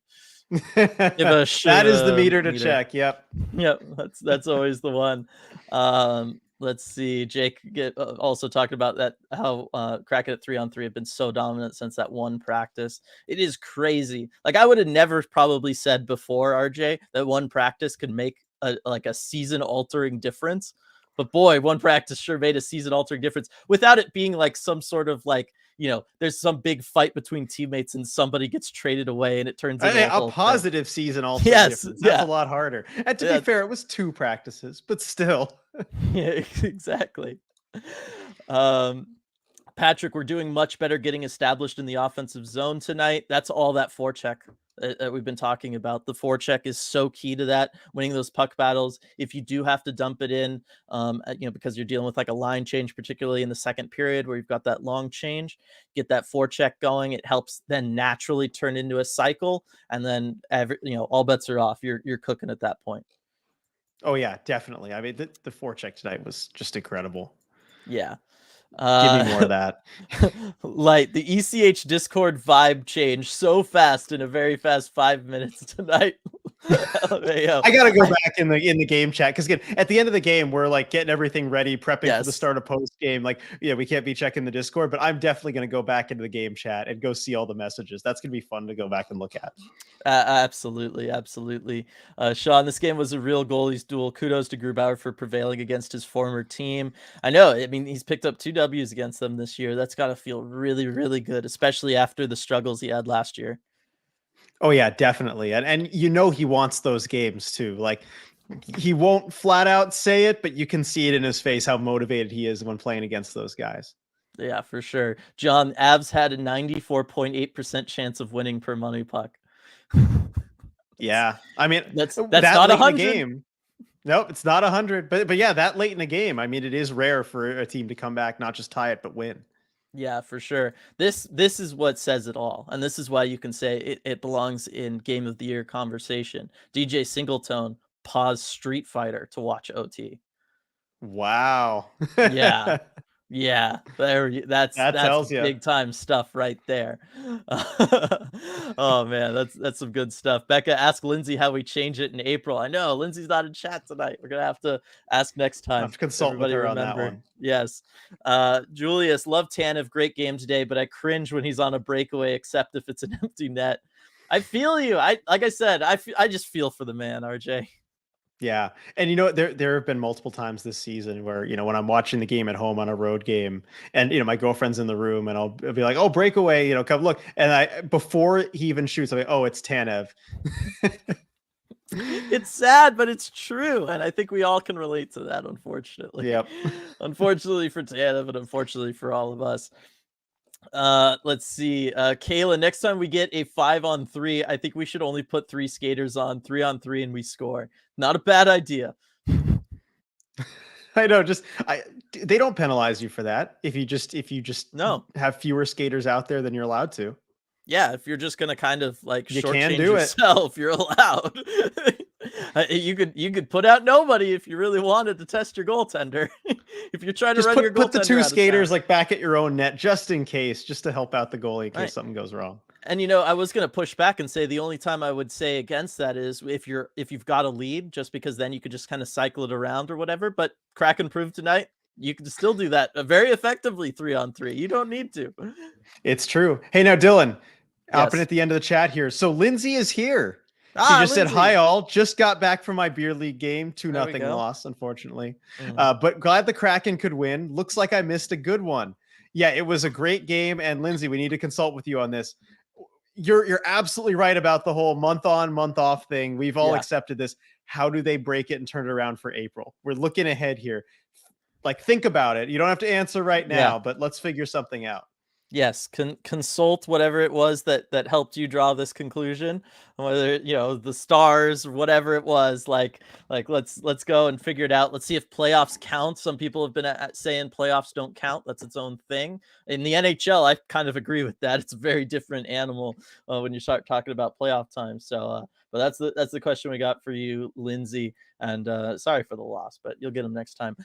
That is the meter to check. Yep. That's always the one. Let's see. Jake also talked about that how Kraken at 3-on-3 have been so dominant since that one practice. It is crazy. Like I would have never probably said before, RJ, that one practice could make a season altering difference. But boy, one practice sure made a season altering difference without it being like some sort of like, there's some big fight between teammates and somebody gets traded away and it turns into a A whole thing. positive season altering Yes, difference. That's yeah. a lot harder. And to be fair, it was 2 practices, but still. Yeah, exactly. Um, Patrick, we're doing much better getting established in the offensive zone tonight. That's all that forecheck that we've been talking about. The forecheck is so key to that, winning those puck battles. If you do have to dump it in, because you're dealing with like a line change, particularly in the second period where you've got that long change, get that forecheck going. It helps then naturally turn into a cycle, and then all bets are off. You're cooking at that point. Oh yeah, definitely. I mean, the forecheck tonight was just incredible. Yeah. Give me more of that. Light, the ECH Discord vibe changed so fast in a very fast 5 minutes tonight. I gotta go back in the game chat because again, at the end of the game, we're like getting everything ready, prepping for the start of post game. Like, yeah, we can't be checking the Discord, but I'm definitely gonna go back into the game chat and go see all the messages. That's gonna be fun to go back and look at. Absolutely. Sean, this game was a real goalies duel. Kudos to Grubauer for prevailing against his former team. I know, I mean, he's picked up 2 W's against them this year. That's got to feel really, really good, especially after the struggles he had last year. Oh yeah, definitely. And he wants those games too. Like he won't flat out say it, but you can see it in his face how motivated he is when playing against those guys. Yeah, for sure. John, Avs had a 94.8% chance of winning per money puck. Yeah, I mean that's not 100 game. Nope, it's not 100. But yeah, that late in the game, I mean, it is rare for a team to come back, not just tie it, but win. Yeah, for sure. This is what says it all, and this is why you can say it belongs in Game of the Year conversation. DJ Singletone paused Street Fighter to watch OT. Wow. Yeah. Yeah, that's tells you. big time stuff right there. Oh man, that's some good stuff. Becca, ask Lindsay how we change it in April. I know Lindsay's not in chat tonight. We're gonna have to ask next time. I'll have to consult with her on that one. Yes. Julius, love Tanev, great game today, but I cringe when he's on a breakaway, except if it's an empty net. I feel you. Like I said, I just feel for the man, RJ. Yeah. And there have been multiple times this season where, when I'm watching the game at home on a road game and, my girlfriend's in the room and I'll be like, oh, breakaway, come look. And before he even shoots, I'm like, oh, it's Tanev. It's sad, but it's true. And I think we all can relate to that, unfortunately. Yep. Unfortunately for Tanev, but unfortunately for all of us. Let's see. Kayla, next time we get a 5-on-3, I think we should only put 3 skaters on 3-on-3 and we score. Not a bad idea. I know. They don't penalize you for that. If you just have fewer skaters out there than you're allowed to. Yeah, if you're just gonna kind of like shortchange yourself, you're allowed. You could put out nobody if you really wanted to test your goaltender. If you're trying to run your goaltender, put the 2 skaters like back at your own net just in case, just to help out the goalie in case something goes wrong. And I was gonna push back and say the only time I would say against that is if you've got a lead, just because then you could just kind of cycle it around or whatever. But Kraken proved tonight you can still do that very effectively 3-on-3. You don't need to. It's true. Hey, now Dylan, hopping at the end of the chat here. So Lindsay is here. She just said, hi all, just got back from my beer league game, 2-0 loss, unfortunately. But glad the Kraken could win. Looks like I missed a good one. Yeah, it was a great game. And Lindsay, we need to consult with you on this. You're absolutely right about the whole month on, month off thing. We've all accepted this. How do they break it and turn it around for April? We're looking ahead here. Like, think about it. You don't have to answer right now, but let's figure something out. Yes, consult whatever it was that helped you draw this conclusion, whether the stars or whatever it was. Like let's go and figure it out. Let's see if playoffs count. Some people have been saying playoffs don't count. That's its own thing. In the NHL, I kind of agree with that. It's a very different animal when you start talking about playoff time. So, but that's the question we got for you, Lindsay. And sorry for the loss, but you'll get them next time.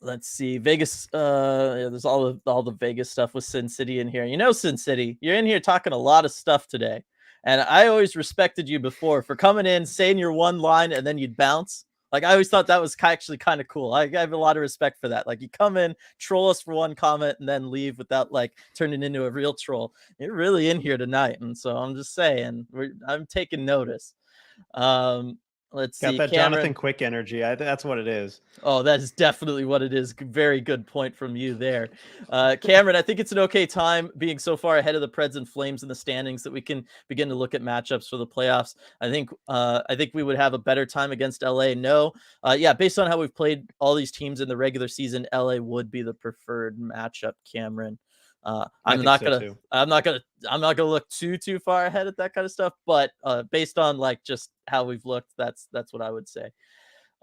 Let's see. Vegas. There's all the Vegas stuff with Sin City in here. Sin City, you're in here talking a lot of stuff today. And I always respected you before for coming in, saying your one line, and then you'd bounce. Like, I always thought that was actually kind of cool. I have a lot of respect for that. Like, you come in, troll us for one comment, and then leave without like turning into a real troll. You're really in here tonight, and so I'm just saying, I'm taking notice. Um, let's Got see, that Jonathan Cameron. Quick energy. That's what it is. Oh, that is definitely what it is. Very good point from you there. Cameron, I think it's an okay time being so far ahead of the Preds and Flames in the standings that we can begin to look at matchups for the playoffs. I think we would have a better time against LA. No. Yeah, based on how we've played all these teams in the regular season, LA would be the preferred matchup, Cameron. I think so too. I'm not gonna look too far ahead at that kind of stuff, but based on like just how we've looked, that's what I would say.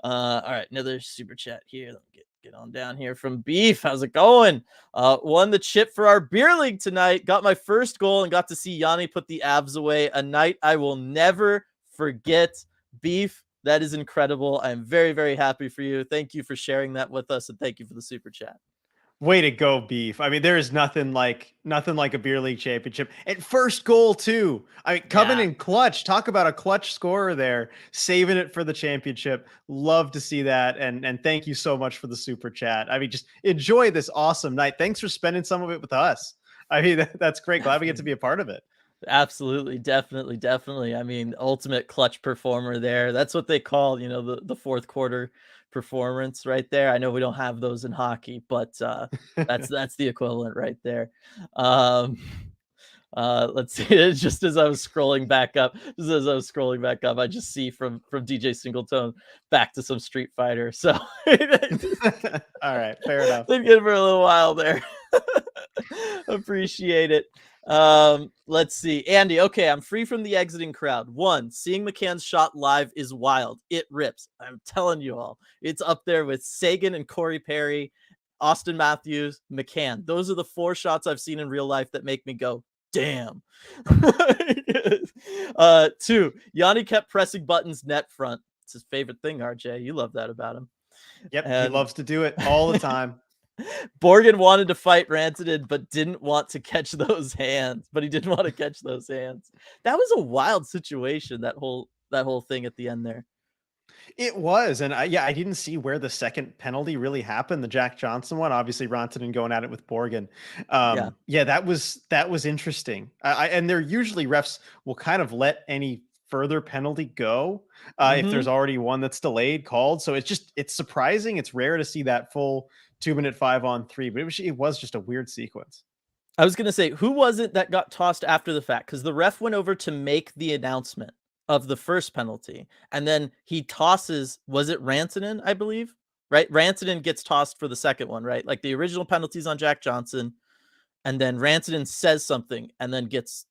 All right, another super chat here. Let me get on down here from Beef. How's it going? Won the chip for our beer league tonight. Got my first goal and got to see Yanni put the Avs away. A night I will never forget. Beef, that is incredible. I'm very, very happy for you. Thank you for sharing that with us, and thank you for the super chat. Way to go, Beef. I mean, there is nothing like a beer league championship. And first goal too. I mean, coming Yeah. in clutch. Talk about a clutch scorer there, saving it for the championship. Love to see that. And thank you so much for the super chat. I mean, just enjoy this awesome night. Thanks for spending some of it with us. I mean, that's great. Glad we get to be a part of it. Absolutely, definitely. I mean, ultimate clutch performer there. That's what they call, the fourth quarter performance right there. I know we don't have those in hockey, but that's the equivalent right there. Um, let's see. Just as I was scrolling back up, I just see from DJ Singleton back to some Street Fighter. So All right, fair enough. been good for a little while there. Appreciate it. Let's see. Andy, okay, I'm free from the exiting crowd. One, seeing McCann's shot live is wild. It rips. I'm telling you all. It's up there with Sagan and Corey Perry, Austin Matthews, McCann. Those are the 4 shots I've seen in real life that make me go, damn. 2, Yanni kept pressing buttons net front. It's his favorite thing, RJ. You love that about him. Yep, he loves to do it all the time. Borgen wanted to fight Rantanen, but didn't want to catch those hands. That was a wild situation, that whole thing at the end there. It was, and I didn't see where the second penalty really happened. The Jack Johnson one, obviously Rantanen going at it with Borgen. Yeah, that was interesting. And they're usually refs will kind of let any further penalty go if there's already one that's delayed called. So it's surprising. It's rare to see that full 2-minute 5-on-3, but it was just a weird sequence. I was gonna say, who was it that got tossed after the fact? Because the ref went over to make the announcement of the first penalty, and then he tosses. Was it Rantanen? I believe, right? Rantanen gets tossed for the second one, right? Like the original penalties on Jack Johnson, and then Rantanen says something, and then gets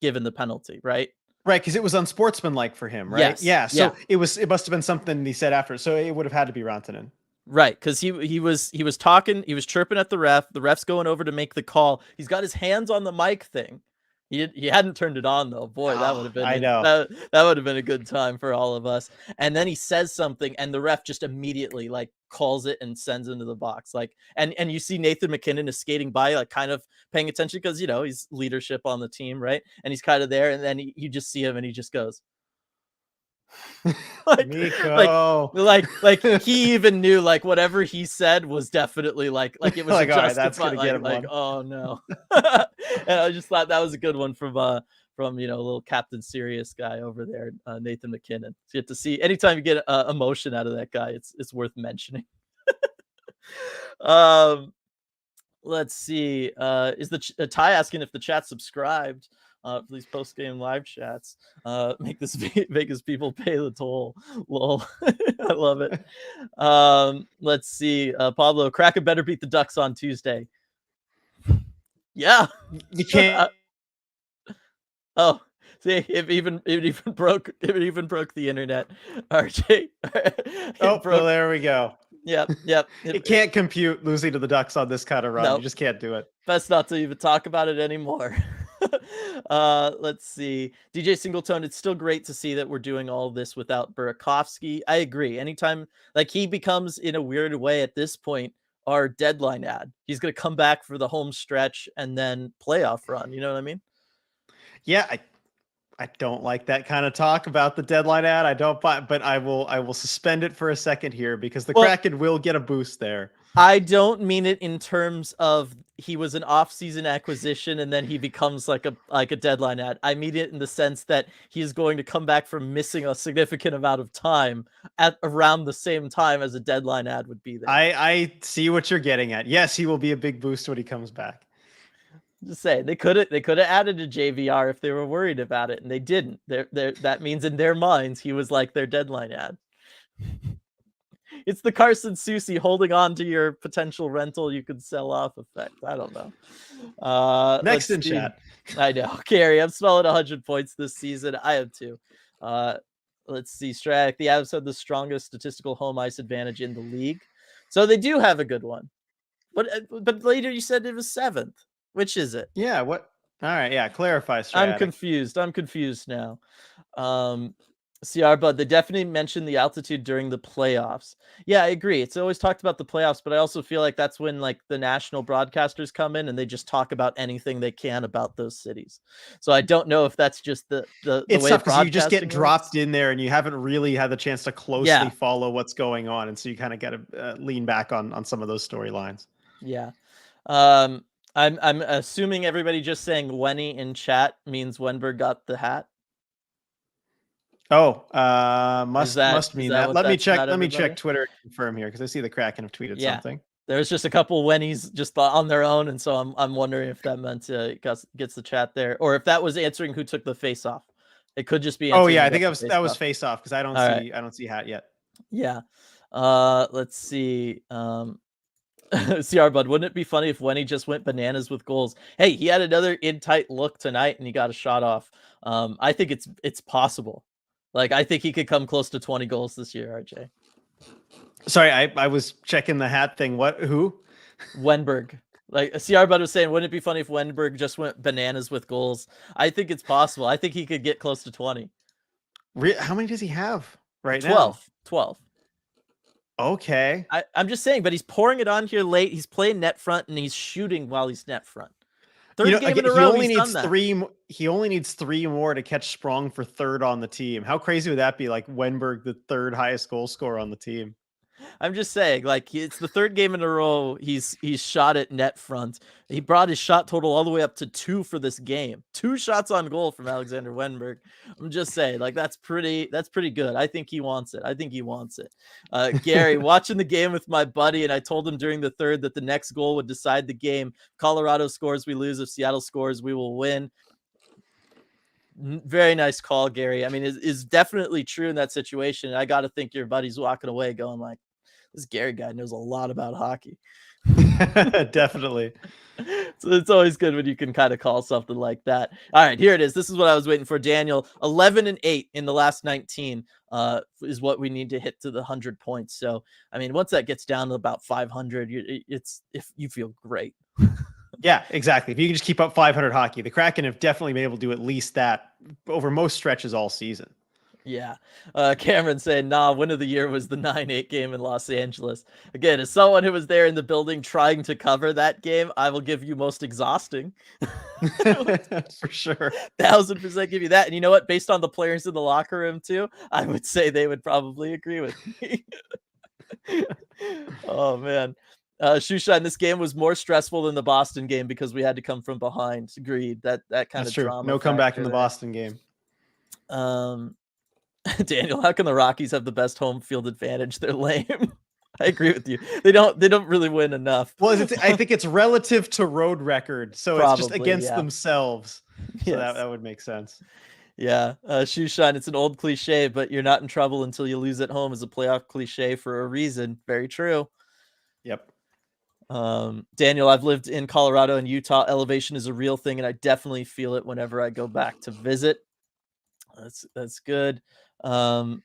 given the penalty, right? Right, because it was unsportsmanlike for him, right? Yes. Yeah. So it must have been something he said after. So it would have had to be Rantanen. Right, because he was talking, he was chirping at the ref. The ref's going over to make the call. He's got his hands on the mic thing. He hadn't turned it on though. Boy, that would have been that would have been a good time for all of us. And then he says something, and the ref just immediately like calls it and sends into the box. Like, and you see Nathan McKinnon is skating by, like kind of paying attention because he's leadership on the team, right? And he's kind of there, and then you just see him, and he just goes. Nico. like he even knew like whatever he said was definitely like it was like, all right, justified. that's gonna get him like oh no. And I just thought that was a good one from a little Captain Serious guy over there, Nathan McKinnon. So you get to see anytime you get emotion out of that guy, it's worth mentioning. Let's see. Is the Ty asking if the chat subscribed? For these post game live chats, make Vegas people pay the toll. Lol, I love it. Let's see. Pablo, Kraken better beat the Ducks on Tuesday. Yeah, you can't. Oh, see, it even broke the internet. RJ. Well, there we go. Yep. It can't compute losing to the Ducks on this kind of run. Nope. You just can't do it. Best not to even talk about it anymore. Let's see. DJ Singleton, it's still great to see that we're doing all this without Burakovsky. I agree. Anytime like he becomes in a weird way at this point our deadline ad. He's going to come back for the home stretch and then playoff run. You know what I mean? Yeah, I don't like that kind of talk about the deadline ad. I don't, but I will suspend it for a second here because the Well, Kraken will get a boost there. I don't mean it in terms of he was an off-season acquisition and then he becomes like a deadline ad. I mean it in the sense that he is going to come back from missing a significant amount of time at around the same time as a deadline ad would be there. I see what you're getting at. Yes, he will be a big boost when he comes back. Just say they could have added a JVR if they were worried about it, and they didn't. That means in their minds he was like their deadline ad. It's the Carson Soucy holding on to your potential rental you could sell off effect. I don't know. Next in chat. I know. Carrie, I'm smelling 100 points this season. I have too. Let's see. Stratic, the Avs have the strongest statistical home ice advantage in the league. So they do have a good one. But later you said it was 7th. Which is it? Yeah, what? All right, yeah, clarify, Stratic. I'm confused now. CR Bud, they definitely mentioned the altitude during the playoffs. Yeah, I agree. It's always talked about the playoffs, but I also feel like that's when like the national broadcasters come in and they just talk about anything they can about those cities. So I don't know if that's just the it's way tough because you just get dropped works. in there and you haven't really had the chance to closely follow what's going on, and so you kind of got to lean back on some of those storylines. Yeah. I'm assuming everybody just saying Wenny in chat means Wenberg got the hat. Oh, must mean that. Let me check Twitter and confirm here because I see the Kraken have tweeted something. There's just a couple Wennies just on their own, and so I'm wondering if that meant gets the chat there, or if that was answering who took the face off. It could just be. Oh yeah, I think that was face off because I don't see hat yet. Yeah. Let's see. CR Bud, wouldn't it be funny if Wenny just went bananas with goals? Hey, he had another in tight look tonight and he got a shot off. I think it's possible. Like, I think he could come close to 20 goals this year, RJ. Sorry, I was checking the hat thing. What? Who? Wenberg. Like, CR Bud was saying, wouldn't it be funny if Wenberg just went bananas with goals? I think it's possible. I think he could get close to 20. How many does he have right 12, now? 12. Okay. I'm just saying, but he's pouring it on here late. He's playing net front and he's shooting while he's net front. Third game in a row, he's done that. He only needs 3 more to catch Sprong for 3rd on the team. How crazy would that be? Like Wenberg, the 3rd highest goal scorer on the team. I'm just saying, like, it's the 3rd game in a row he's shot at net front. He brought his shot total all the way up to 2 for this game. 2 shots on goal from Alexander Wenberg. I'm just saying, like, that's pretty good. I think he wants it. Gary, watching the game with my buddy, and I told him during the 3rd that the next goal would decide the game. Colorado scores, we lose. If Seattle scores, we will win. Very nice call, Gary. I mean, is definitely true in that situation. I got to think your buddy's walking away going like, this Gary guy knows a lot about hockey. Definitely. So it's always good when you can kind of call something like that. All right, here it is. This is what I was waiting for, Daniel. 11-8 in the last 19 is what we need to hit to the 100 points. So, I mean, once that gets down to about 500, if you feel great. Yeah, exactly. If you can just keep up 500 hockey, the Kraken have definitely been able to do at least that over most stretches all season. Yeah. Cameron saying, nah, win of the year was the 9-8 game in Los Angeles. Again, as someone who was there in the building trying to cover that game, I will give you most exhausting. For sure. 1000% give you that. And you know what? Based on the players in the locker room too, I would say they would probably agree with me. Oh, man. Shushan, this game was more stressful than the Boston game because we had to come from behind. Agreed. That kind of drama. No comeback in the Boston game. Daniel, how can the Rockies have the best home field advantage? They're lame. I agree with you. They don't really win enough. Well, I think it's relative to road record, so probably, it's just against themselves. So yes. that would make sense. Yeah, Shushan, it's an old cliche, but you're not in trouble until you lose at home is a playoff cliche for a reason. Very true. Yep. Daniel, I've lived in Colorado and Utah. Elevation is a real thing, and I definitely feel it whenever I go back to visit. That's good. All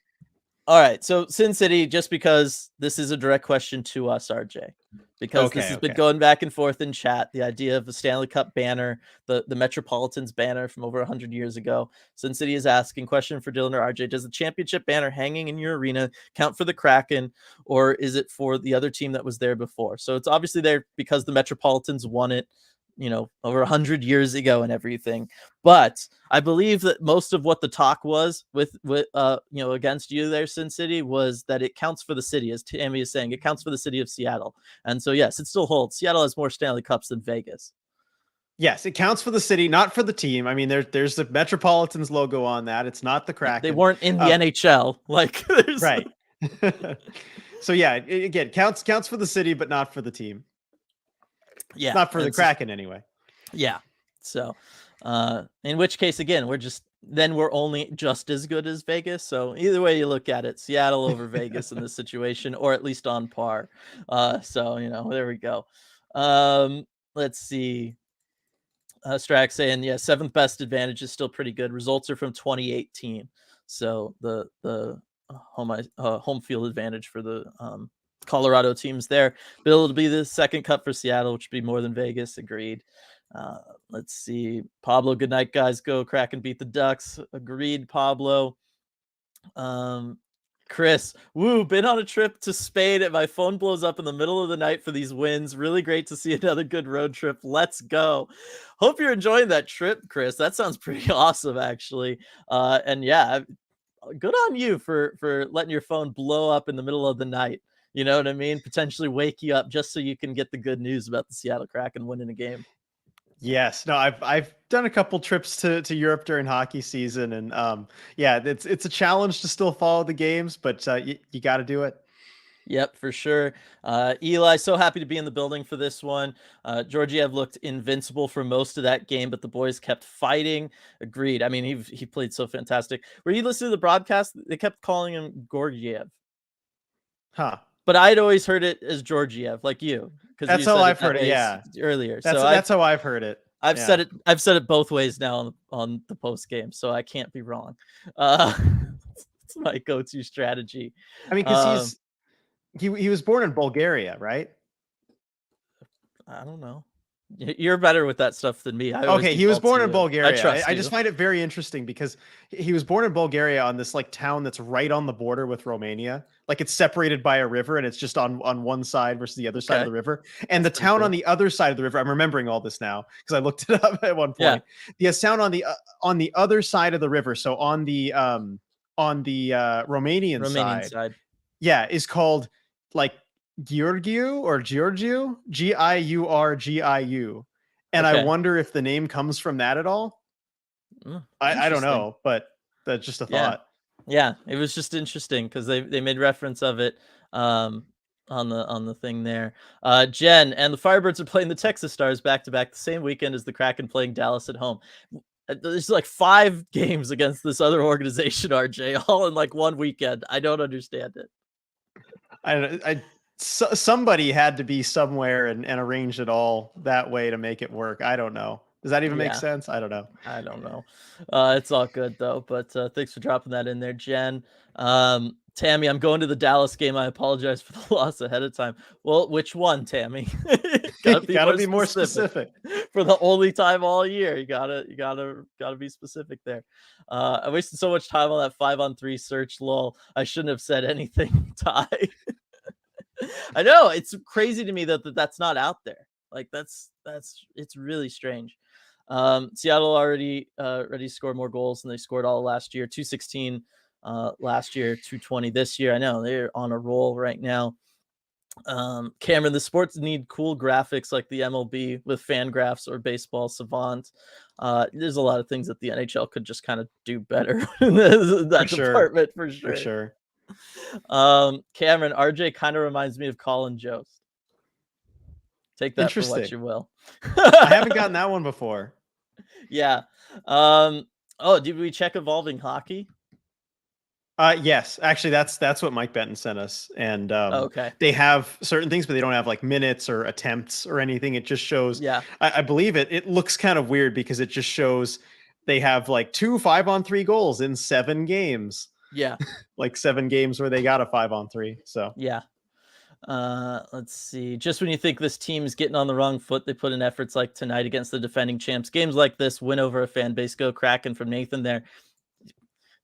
right, so Sin City, just because this is a direct question to us, RJ, because this has been going back and forth in chat, the idea of the Stanley Cup banner, the Metropolitans banner from over 100 years ago. Sin City is asking, question for Dylan or RJ, does the championship banner hanging in your arena count for the Kraken, or is it for the other team that was there before? So it's obviously there because the Metropolitans won it over 100 years ago and everything. But I believe that most of what the talk was with against you there, Sin City, was that it counts for the city, as Tammy is saying, it counts for the city of Seattle. And so, yes, it still holds. Seattle has more Stanley Cups than Vegas. Yes, it counts for the city, not for the team. I mean, there's the Metropolitans logo on that. It's not the Kraken. They weren't in the NHL. Like, right. So yeah, again, counts for the city, but not for the team. Yeah, not for the Kraken anyway. Yeah. So, in which case, again, we're only just as good as Vegas. So either way you look at it, Seattle over Vegas in this situation, or at least on par. So there we go. Let's see. Strack saying, yeah, 7th best advantage is still pretty good. Results are from 2018. So the home field advantage for the Colorado teams there. But it'll be the 2nd cup for Seattle, which would be more than Vegas. Agreed. Let's see. Pablo, good night, guys. Go Kraken, beat the Ducks. Agreed, Pablo. Chris, been on a trip to Spain and my phone blows up in the middle of the night for these wins. Really great to see another good road trip. Let's go. Hope you're enjoying that trip, Chris. That sounds pretty awesome, actually. And yeah, good on you for letting your phone blow up in the middle of the night. You know what I mean? Potentially wake you up just so you can get the good news about the Seattle Kraken winning a game. Yes, no, I've done a couple trips to Europe during hockey season, and yeah, it's a challenge to still follow the games, but you got to do it. Yep, for sure. Eli, so happy to be in the building for this one. Georgiev looked invincible for most of that game, but the boys kept fighting. Agreed. I mean, he played so fantastic. Were you listening to the broadcast? They kept calling him Gorgiev. Huh. But I'd always heard it as Georgiev, like you. That's how I've heard it. Yeah, earlier. That's how I've heard it. I've said it both ways now on the post game, so I can't be wrong. It's my go-to strategy. I mean, because he was born in Bulgaria, right? I don't know. You're better with that stuff than me. Okay, he was born in Bulgaria. I just find it very interesting because he was born in Bulgaria on this like town that's right on the border with Romania. Like it's separated by a river and it's just on one side versus the other side of the river. And the town on the other side of the river, I'm remembering all this now because I looked it up at one point. Yeah. The town on the other side of the river, so on the Romanian side, yeah, is called like Giurgiu, Giurgiu. And I wonder if the name comes from that at all. I don't know, but that's just a thought. Yeah, it was just interesting because they made reference of it on the thing there. Jen, and the Firebirds are playing the Texas Stars back to back the same weekend as the Kraken playing Dallas at home. There's like 5 games against this other organization, RJ, all in like one weekend. I don't understand it. Somebody had to be somewhere and arrange it all that way to make it work. I don't know. Does that even make sense? I don't know. I don't know. It's all good though, but thanks for dropping that in there, Jen. Tammy, I'm going to the Dallas game. I apologize for the loss ahead of time. Well, which one, Tammy? gotta be more specific. For the only time all year. You gotta be specific there. I wasted so much time on that 5-on-3 search. Lol. I shouldn't have said anything. Ty. I know it's crazy to me that that's not out there. Like it's really strange. Seattle already scored more goals than they scored all last year. 216 last year, 220 this year. I know they're on a roll right now. Cameron, the sports need cool graphics like the MLB with Fangraphs or Baseball Savant. There's a lot of things that the NHL could just kind of do better in that department for sure. For sure. Cameron, RJ kind of reminds me of Colin Jost. Take that for what you will. I haven't gotten that one before. Yeah. Did we check Evolving Hockey? Yes, actually that's what Mike Benton sent us. And they have certain things, but they don't have like minutes or attempts or anything. It just shows. Yeah. I believe it looks kind of weird because it just shows they have like 2 5-on-3 goals in 7 games. Yeah. Like 7 games where they got a 5-on-3. So yeah. Let's see. Just when you think this team's getting on the wrong foot, they put in efforts like tonight against the defending champs. Games like this win over a fan base. Go Kraken from Nathan there.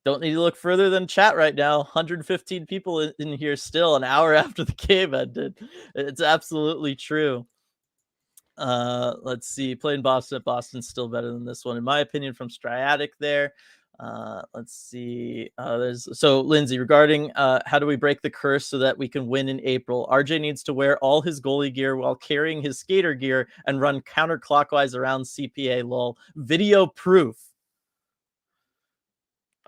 Don't need to look further than chat right now. 115 people in here still an hour after the game ended. It's absolutely true. Let's see. Playing Boston at Boston's still better than this one, in my opinion, from Striatic there. Let's see. So Lindsay, regarding how do we break the curse so that we can win in April? RJ needs to wear all his goalie gear while carrying his skater gear and run counterclockwise around CPA. Lol. Video proof.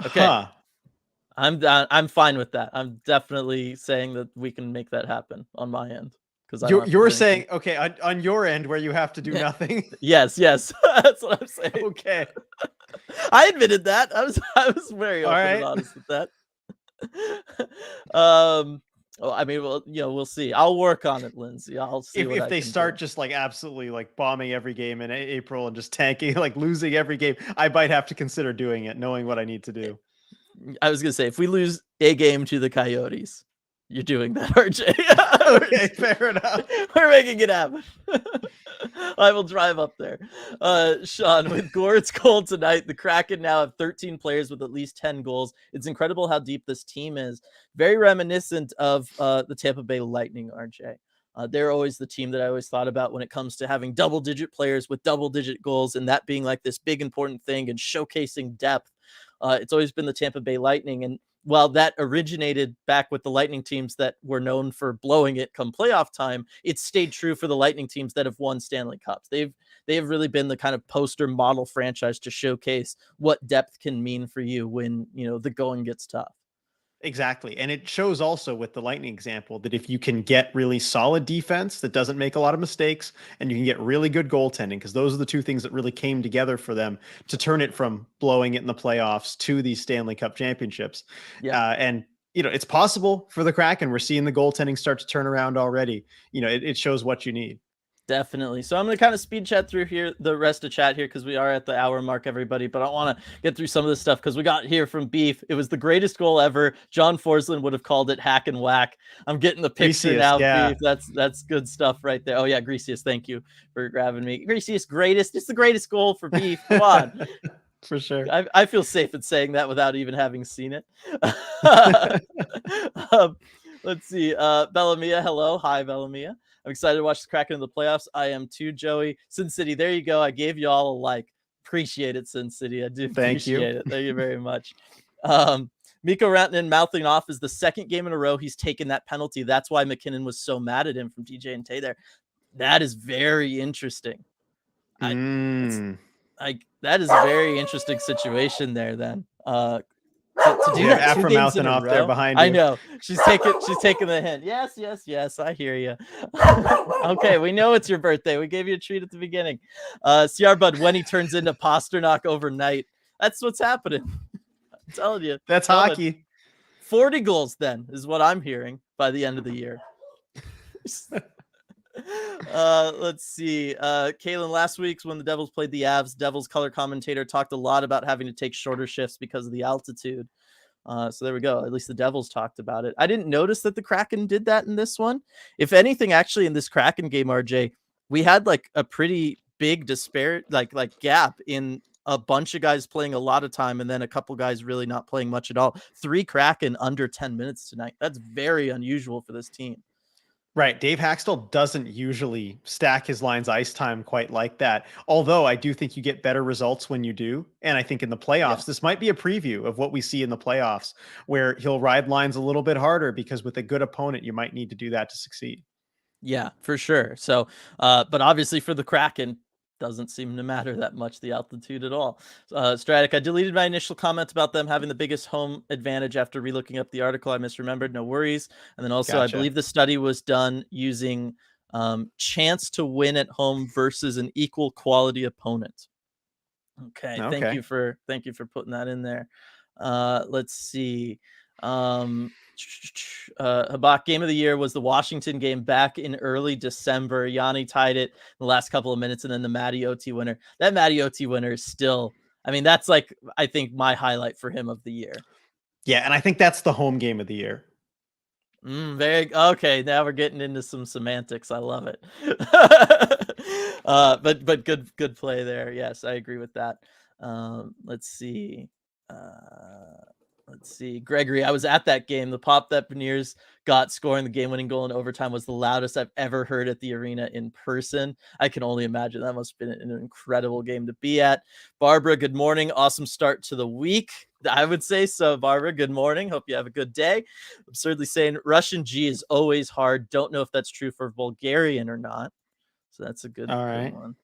Okay. Huh. I'm fine with that. I'm definitely saying that we can make that happen on my end, because I don't have to You're do anything. saying, okay, on your end where you have to do nothing. Yes, that's what I'm saying. Okay. I admitted that. I was very All open and right. honest with that. Well, I mean, well, we'll see. I'll work on it, Lindsay. I'll see what If I they can start do. just like absolutely like bombing every game in April and just tanking, like losing every game, I might have to consider doing it, knowing what I need to do. I was gonna say, if we lose a game to the Coyotes, you're doing that, RJ. Okay, fair enough. We're making it happen. I will drive up there. Sean, with Gord's goal tonight, the Kraken now have 13 players with at least 10 goals. It's incredible how deep this team is. Very reminiscent of the Tampa Bay Lightning, RJ. They're always the team that I always thought about when it comes to having double-digit players with double-digit goals, and that being like this big important thing and showcasing depth. It's always been the Tampa Bay Lightning. And while that originated back with the Lightning teams that were known for blowing it come playoff time, it's stayed true for the Lightning teams that have won Stanley Cups. They have really been the kind of poster model franchise to showcase what depth can mean for you when, the going gets tough. Exactly. And it shows also with the Lightning example that if you can get really solid defense that doesn't make a lot of mistakes, and you can get really good goaltending, because those are the two things that really came together for them to turn it from blowing it in the playoffs to these Stanley Cup championships. Yeah. And it's possible for the Kraken. We're seeing the goaltending start to turn around already. It shows what you need. Definitely. So I'm going to kind of speed chat through here, the rest of chat here, because we are at the hour mark, everybody. But I want to get through some of this stuff because we got here from Beef. It was the greatest goal ever. John Forsland would have called it hack and whack. I'm getting the picture Greasiest, now, yeah. Beef. That's good stuff right there. Oh, yeah, Greasiest. Thank you for grabbing me. Greasiest, greatest. It's the greatest goal for Beef. Come on. For sure. I feel safe in saying that without even having seen it. Let's see. Bellamia, hello. Hi, Bellamia. I'm excited to watch the Kraken in the playoffs. I am too, Joey. Sin City, there you go. I gave you all a like. Appreciate it, Sin City. I do appreciate it. Thank you very much. Mikko Rantanen mouthing off is the second game in a row he's taken that penalty. That's why McKinnon was so mad at him from DJ and Tay there. That is very interesting. That is a very interesting situation there then. To do that after mouthing off there behind you. I know. She's taking the hint. Yes, I hear you. Okay, we know it's your birthday. We gave you a treat at the beginning. CR Bud, when he turns into Pasternak overnight. That's what's happening. I'm telling you. That's hockey. 40 goals then is what I'm hearing by the end of the year. Let's see. Kaylin, last week's when the Devils played the Avs, Devils color commentator talked a lot about having to take shorter shifts because of the altitude. So there we go. At least the Devils talked about it. I didn't notice that the Kraken did that in this one. If anything, actually, in this Kraken game, RJ, we had like a pretty big disparity, like gap in a bunch of guys playing a lot of time and then a couple guys really not playing much at all. 3 Kraken under 10 minutes tonight. That's very unusual for this team. Right. Dave Haxtell doesn't usually stack his lines ice time quite like that. Although I do think you get better results when you do. And I think in the playoffs, this might be a preview of what we see in the playoffs, where he'll ride lines a little bit harder because with a good opponent, you might need to do that to succeed. Yeah, for sure. So, but obviously for the Kraken, doesn't seem to matter that much, the altitude at all. Stratic, I deleted my initial comment about them having the biggest home advantage after relooking up the article. I misremembered. No worries. And then also, I believe the study was done using chance to win at home versus an equal quality opponent. Okay. Thank you for putting that in there. Let's see. Habak game of the year was the Washington game back in early December. Yanni tied it in the last couple of minutes, and then the Matty OT winner. That Matty OT winner is still, I mean, that's like, I think my highlight for him of the year. Yeah, and I think that's the home game of the year. Okay. Now we're getting into some semantics. I love it. But good play there. Yes, I agree with that. Let's see. Let's see. Gregory, I was at that game. The pop that Beniers got scoring the game-winning goal in overtime was the loudest I've ever heard at the arena in person. I can only imagine. That must have been an incredible game to be at. Barbara, good morning. Awesome start to the week. I would say so, Barbara. Good morning. Hope you have a good day. Absurdly saying Russian G is always hard. Don't know if that's true for Bulgarian or not. So that's a good, All good right. one.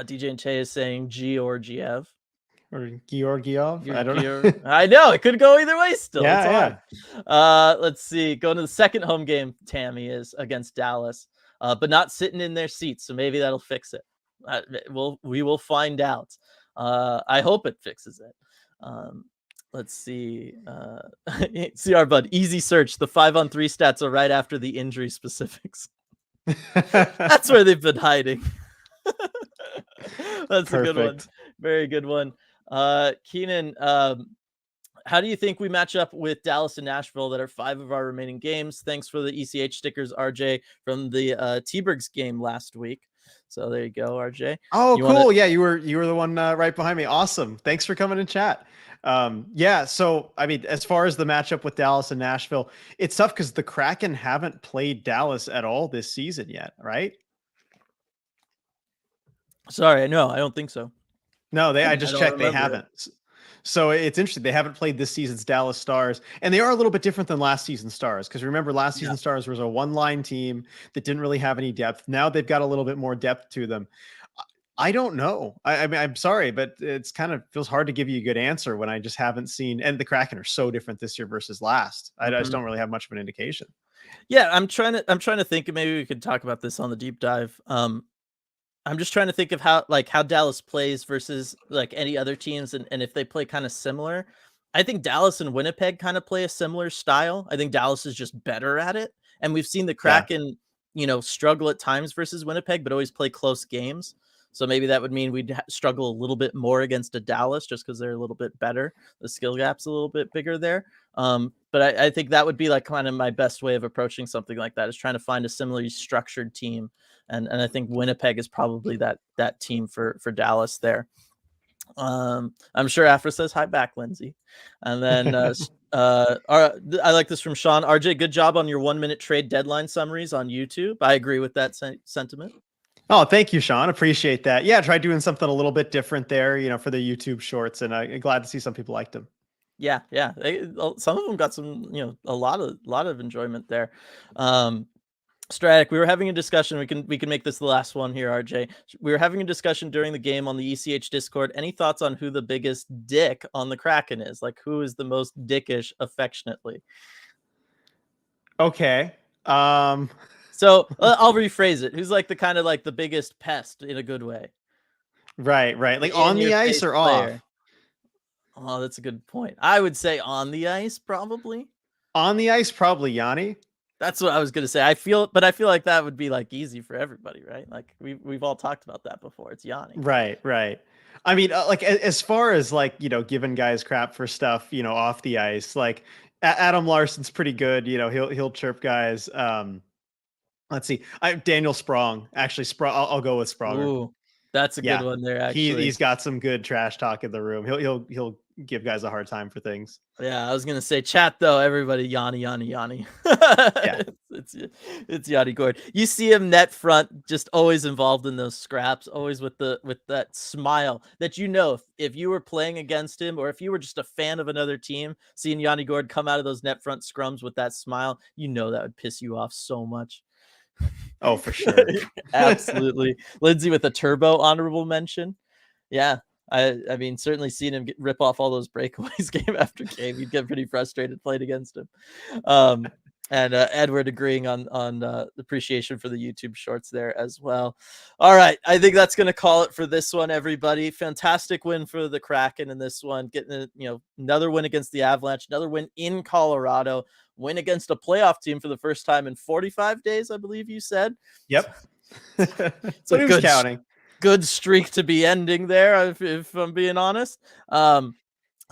DJ and Che is saying Georgiev. Or Georgiev. I don't know. I know it could go either way still. Yeah, it's hard. Let's see. Going to the second home game, Tammy is against Dallas, but not sitting in their seats. So maybe that'll fix it. We will find out. I hope it fixes it. Let's see. CR Bud, easy search. The 5-on-3 stats are right after the injury specifics. That's where they've been hiding. That's a good one. Very good one. Keenan, how do you think we match up with Dallas and Nashville that are 5 of our remaining games? Thanks for the ECH stickers, RJ, from the T-Bergs game last week. So there you go, RJ. Oh, cool. Yeah, you were the one right behind me. Awesome. Thanks for coming in chat. Yeah, so I mean, as far as the matchup with Dallas and Nashville, it's tough because the Kraken haven't played Dallas at all this season yet, right? Sorry, no, I don't think so. No, I just checked. They haven't. So it's interesting. They haven't played this season's Dallas Stars, and they are a little bit different than last season's Stars. Because remember, last season's Stars was a one-line team that didn't really have any depth. Now they've got a little bit more depth to them. I don't know. I mean, I'm sorry, but it's kind of feels hard to give you a good answer when I just haven't seen. And the Kraken are so different this year versus last. I just don't really have much of an indication. Yeah, I'm trying to think. Maybe we could talk about this on the deep dive. I'm just trying to think of how Dallas plays versus like any other teams, and if they play kind of similar. I think Dallas and Winnipeg kind of play a similar style. I think Dallas is just better at it, and we've seen the Kraken, struggle at times versus Winnipeg, but always play close games. So maybe that would mean we'd struggle a little bit more against a Dallas just because they're a little bit better. The skill gap's a little bit bigger there. But I think that would be like kind of my best way of approaching something like that, is trying to find a similarly structured team. And I think Winnipeg is probably that team for Dallas there. I'm sure Afra says hi back, Lindsay. And then I like this from Sean. RJ, good job on your 1-minute trade deadline summaries on YouTube. I agree with that sentiment. Oh, thank you, Sean. Appreciate that. Yeah, I tried doing something a little bit different there, for the YouTube shorts, and I'm glad to see some people liked them. Yeah. Some of them got some, a lot of enjoyment there. Stratic, we were having a discussion. We can make this the last one here, RJ. We were having a discussion during the game on the ECH Discord. Any thoughts on who the biggest dick on the Kraken is? Like, who is the most dickish affectionately? Okay. So I'll rephrase it. Who's like the kind of like the biggest pest in a good way? Right. Like on the ice or off? Oh, that's a good point. I would say on the ice, probably. On the ice, probably Yanni. That's what I was gonna say. I feel like that would be like easy for everybody, right? Like we've all talked about that before. It's Yanni. Right. I mean, like as far as like giving guys crap for stuff off the ice, like Adam Larson's pretty good. He'll chirp guys. Let's see. Daniel Sprong. Actually, I'll go with Spronger. Ooh, that's a good one there. Actually, he's got some good trash talk in the room. He'll give guys a hard time for things. Yeah, I was gonna say chat though. Everybody, Yanni. Yeah, it's Yanni Gord. You see him net front, just always involved in those scraps, always with that smile that if you were playing against him or if you were just a fan of another team, seeing Yanni Gord come out of those net front scrums with that smile, that would piss you off so much. Oh, for sure. Absolutely. Lindsay with a turbo honorable mention. Yeah. I mean, certainly seen him rip off all those breakaways game after game. You'd get pretty frustrated playing against him. And Edward agreeing on the appreciation for the YouTube shorts there as well. All right. I think that's going to call it for this one, everybody. Fantastic win for the Kraken in this one. Getting another win against the Avalanche, another win in Colorado, win against a playoff team for the first time in 45 days, I believe you said. Yep. So who's counting? Good streak to be ending there, if I'm being honest.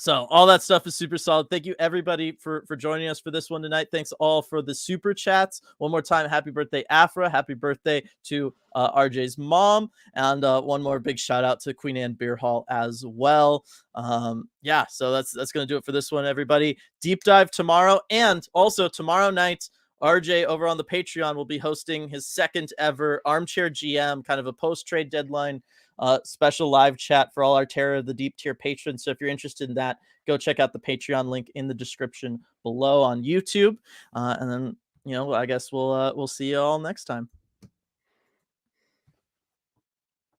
So all that stuff is super solid. Thank you everybody for joining us for this one tonight. Thanks all for the super chats. One more time, happy birthday, Afra. Happy birthday to RJ's mom. And one more big shout out to Queen Anne Beer Hall as well. Yeah, so that's gonna do it for this one, everybody. Deep dive tomorrow, and also tomorrow night, RJ over on the Patreon will be hosting his second ever Armchair GM, kind of a post-trade deadline special live chat for all our Terror of the Deep tier patrons. So if you're interested in that, go check out the Patreon link in the description below on YouTube. And then, I guess we'll see you all next time.